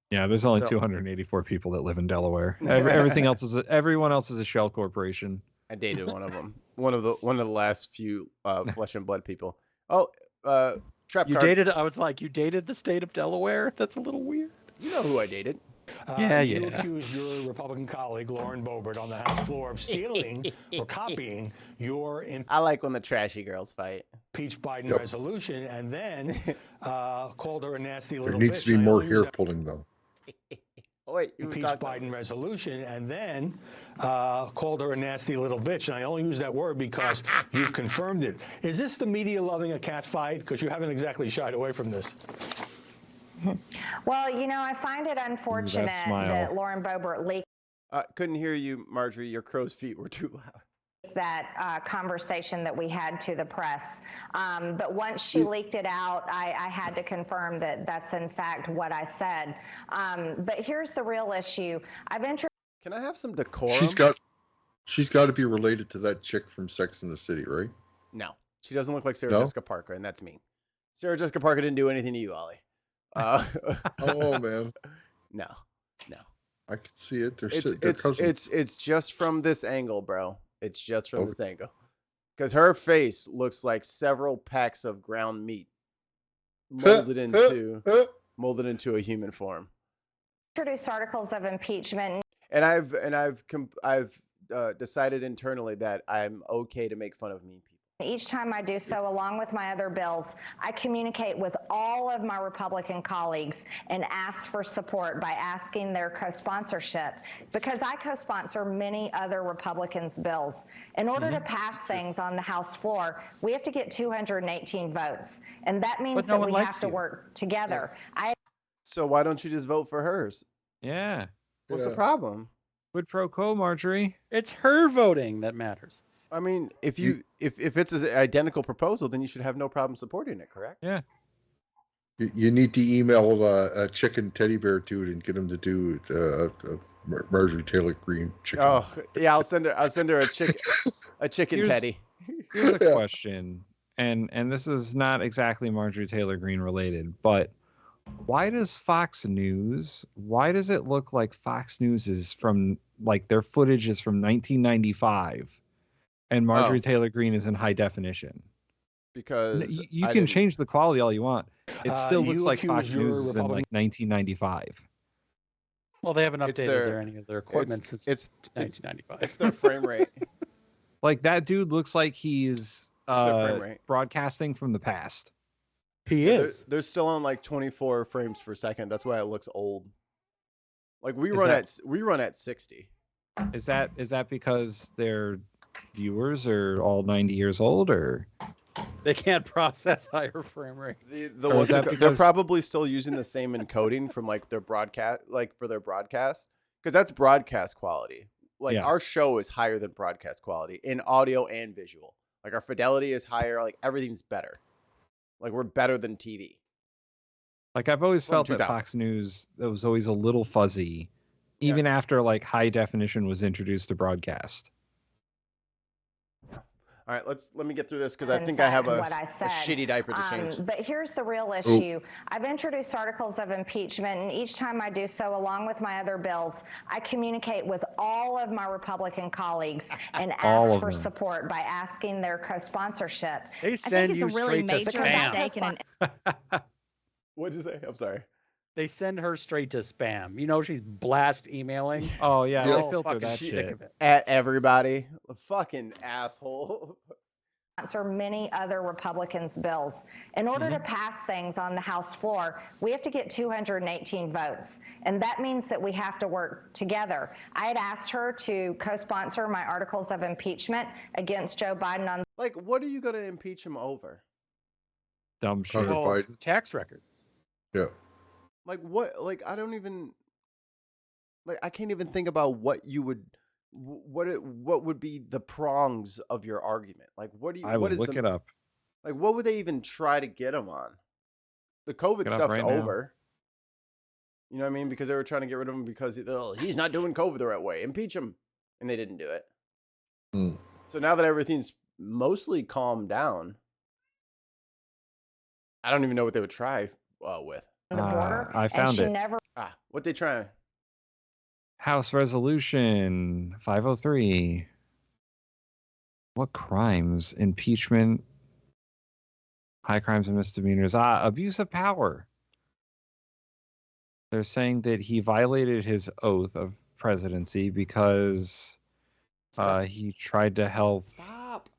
Yeah, there's only 284 people that live in Delaware. Everyone else is a shell corporation. I dated one of them. One of the last few flesh and blood people. Oh, trap you card. dated? I was like, you dated the state of Delaware? That's a little weird. You know who I dated. You accused your Republican colleague, Lauren Boebert, on the House floor of stealing or copying your I like when the trashy girls fight. impeach Biden resolution, and then called her a nasty little bitch. There needs to be more hair pulling, though. Oh, wait, impeach Biden resolution, and then called her a nasty little bitch. And I only use that word because you've confirmed it. Is this the media loving a cat fight? Because you haven't exactly shied away from this. Well, I find it unfortunate that Lauren Boebert leaked couldn't hear you, Marjorie. Your crow's feet were too loud. That conversation that we had to the press. But once she leaked it out, I had to confirm that that's in fact what I said. But here's the real issue. Can I have some decorum? She's got to be related to that chick from Sex and the City, right? No, she doesn't look like Sarah Jessica Parker, and that's me. Sarah Jessica Parker didn't do anything to you, Ollie. Oh man, no. I can see it. They're cousins. It's just from this angle, bro. It's just from this angle, because her face looks like several packs of ground meat molded into a human form. Introduced articles of impeachment. And I've decided internally that I'm okay to make fun of mean people. Each time I do so, along with my other bills, I communicate with all of my Republican colleagues and ask for support by asking their co-sponsorship, because I co-sponsor many other Republicans' bills. In order to pass things on the House floor, we have to get 218 votes, and that means that we have to work together. So why don't you just vote for hers? Yeah. What's the problem? Quid pro quo, Marjorie. It's her voting that matters. I mean, if it's an identical proposal, then you should have no problem supporting it, correct? Yeah. You need to email a chicken teddy bear dude and get him to do Marjorie Taylor Greene chicken. Oh yeah, I'll send her a chicken teddy. Here's a question, and this is not exactly Marjorie Taylor Greene related, but why does Fox News? Why does it look like Fox News is from their footage is from 1995? And Marjorie Taylor Greene is in high definition. Because you can change the quality all you want. It still looks like Fox News is in 1995. Well, they haven't updated any of their equipment since 1995. It's their frame rate. Like that dude looks like he's their frame rate. broadcasting from the past. He Yeah, is. They're still on like 24 frames per second. That's why it looks old. Like we Is run at 60. Is that because their viewers are all 90 years old, or They can't process higher frame rates. Or is that They're because- probably still using the same encoding from like their broadcast, like for their broadcast, because that's broadcast quality. Like Yeah. our show is higher than broadcast quality in audio and visual. Like our fidelity is higher. Like everything's better. Like we're better than TV. Like I've always From felt that 2000. Fox News that was always a little fuzzy, even after like high definition was introduced to broadcast. All right, let me get through this because I in think I have fact, a, what I a said. shitty diaper to change. But here's the real issue. I've introduced articles of impeachment, and each time I do so, along with my other bills, I communicate with all of my Republican colleagues and All ask of for them. support by asking their co-sponsorship. They I send think it's you a really straight to major spam. mistake and an What'd you say? I'm sorry. They send her straight to spam. You know, she's blast emailing. Oh yeah, They're they all filter fucking that sick shit. of it. At everybody, a fucking asshole. sponsor many other Republicans' bills. In order to pass things on the House floor, we have to get 218 votes, and that means that we have to work together. I had asked her to co-sponsor my articles of impeachment against Joe Biden on Like, what are you gonna impeach him over? Dumb shit. Hunter Biden. Tax records. Yeah. Like what? Like I don't even. Like I can't even think about what you would. What would be the prongs of your argument? Like what do you? I will what is look the, it up. Like what would they even try to get him on? The COVID Look it up stuff's right now. over. You know what I mean? Because they were trying to get rid of him because he's not doing COVID the right way. Impeach him, and they didn't do it. Hmm. So now that everything's mostly calmed down, I don't even know what they would try with. the border, I and found she it. never What they try? House Resolution 503. What crimes? Impeachment, high crimes and misdemeanors. Abuse of power. They're saying that he violated his oath of presidency because he tried to help. Stop.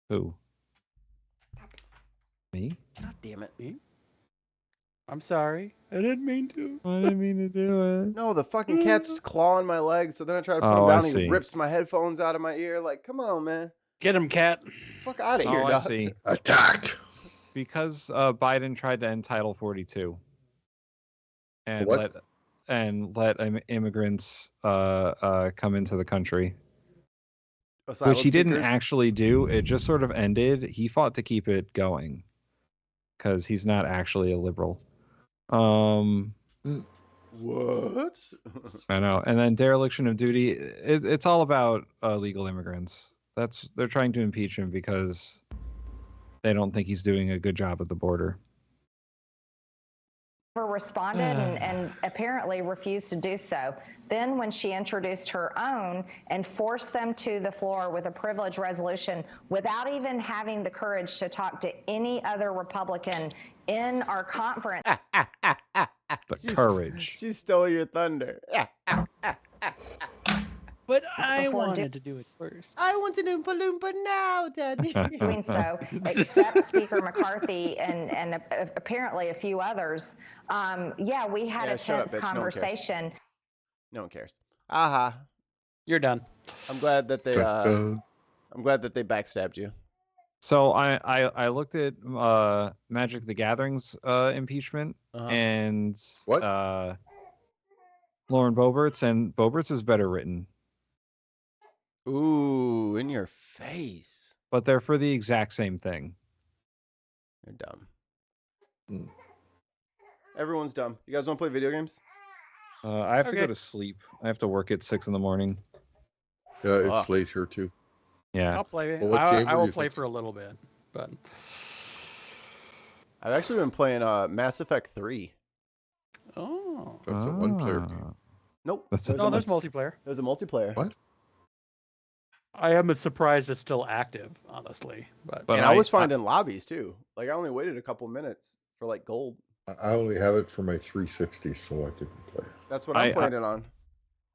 Who? Me? God damn it. I'm sorry. I didn't mean to. I didn't mean to do it. No, the fucking cat's clawing my leg, so then I try to put him Oh, down I and see. he rips my headphones out of my ear. Like, come on, man. Get him, cat. Fuck out of here, Oh, I dog. see. Attack. Because Biden tried to end Title 42 and What? let immigrants come into the country, Asylum which he didn't seekers? actually do. It just sort of ended. He fought to keep it going because he's not actually a liberal. What? I know. And then dereliction of duty. It's all about illegal immigrants. They're trying to impeach him because they don't think he's doing a good job at the border. responded and apparently refused to do so. Then when she introduced her own and forced them to the floor with a privilege resolution without even having the courage to talk to any other Republican in our conference. The courage. She stole your thunder. But I Before wanted to do it first. I want to do Oompa Loompa now, Daddy. Doing so, except Speaker McCarthy and apparently a few others. Yeah, we had a shut up, tense bitch. No one cares. conversation. No one cares. Aha. You're done. I'm glad that they I'm glad that they backstabbed you. So I looked at Magic the Gathering's impeachment and Lauren Boebert's, and Boebert's is better written. Ooh, in your face. But they're for the exact same thing. You're dumb. Everyone's dumb. You guys want to play video games? I have to go to sleep. I have to work at 6 a.m. Yeah, it's Fuck. late here too. Yeah. I'll play. Well, what game I were will you play thinking? for a little bit, but I've actually been playing Mass Effect 3. oh, That's a one-player game. Nope. That's no, there's multiplayer. There's a multiplayer. What? I am surprised it's still active, honestly. But And I was finding lobbies too. Like I only waited a couple minutes for like gold. I only have it for my 360, so I couldn't play. That's what I'm playing it on.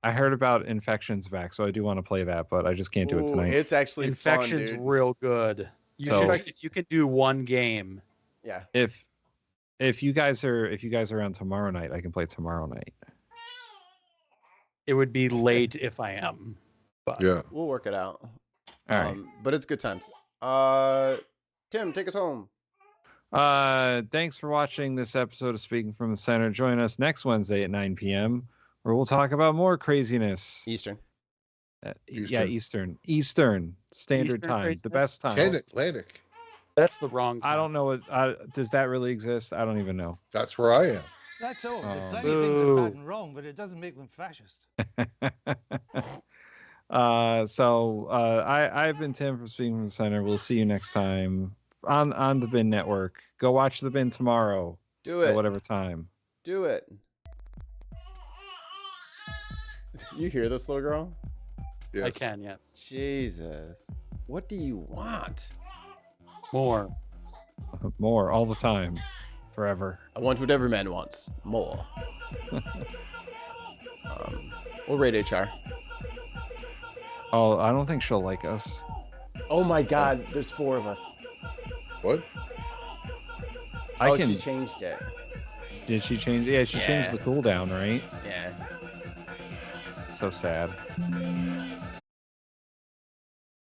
I heard about Infection's back, so I do want to play that, but I just can't do it Ooh, tonight. It's actually Infection's fun, dude. real good. If you can do one game. Yeah. If you guys are on tomorrow night, I can play tomorrow night. It would be late if I am. But Yeah. We'll work it out. All right. But it's good times. Tim, take us home. Thanks for watching this episode of Speaking from the Center. Join us next Wednesday at 9 p.m. where we'll talk about more craziness. Eastern. Yeah, Eastern Standard Eastern Time, craziness? the best time. 10 Atlantic. That's the wrong time. I don't know what. Does that really exist? I don't even know. That's where I am. That's all. Oh, Plenty of things are bad and wrong, but it doesn't make them fascist. I've been Tim from Speaking from the Center. We'll see you next time on the Bin Network. Go watch the Bin tomorrow. Do it. At whatever time. Do it. You hear this little girl? Yes. I can, yes. Jesus. What do you want? More. More all the time. Forever. I want what every man wants. More. We'll rate HR. Oh, I don't think she'll like us. Oh my God, there's 4 of us. What? She changed it. Did she change? Yeah, she changed the cooldown, right? Yeah. It's so sad.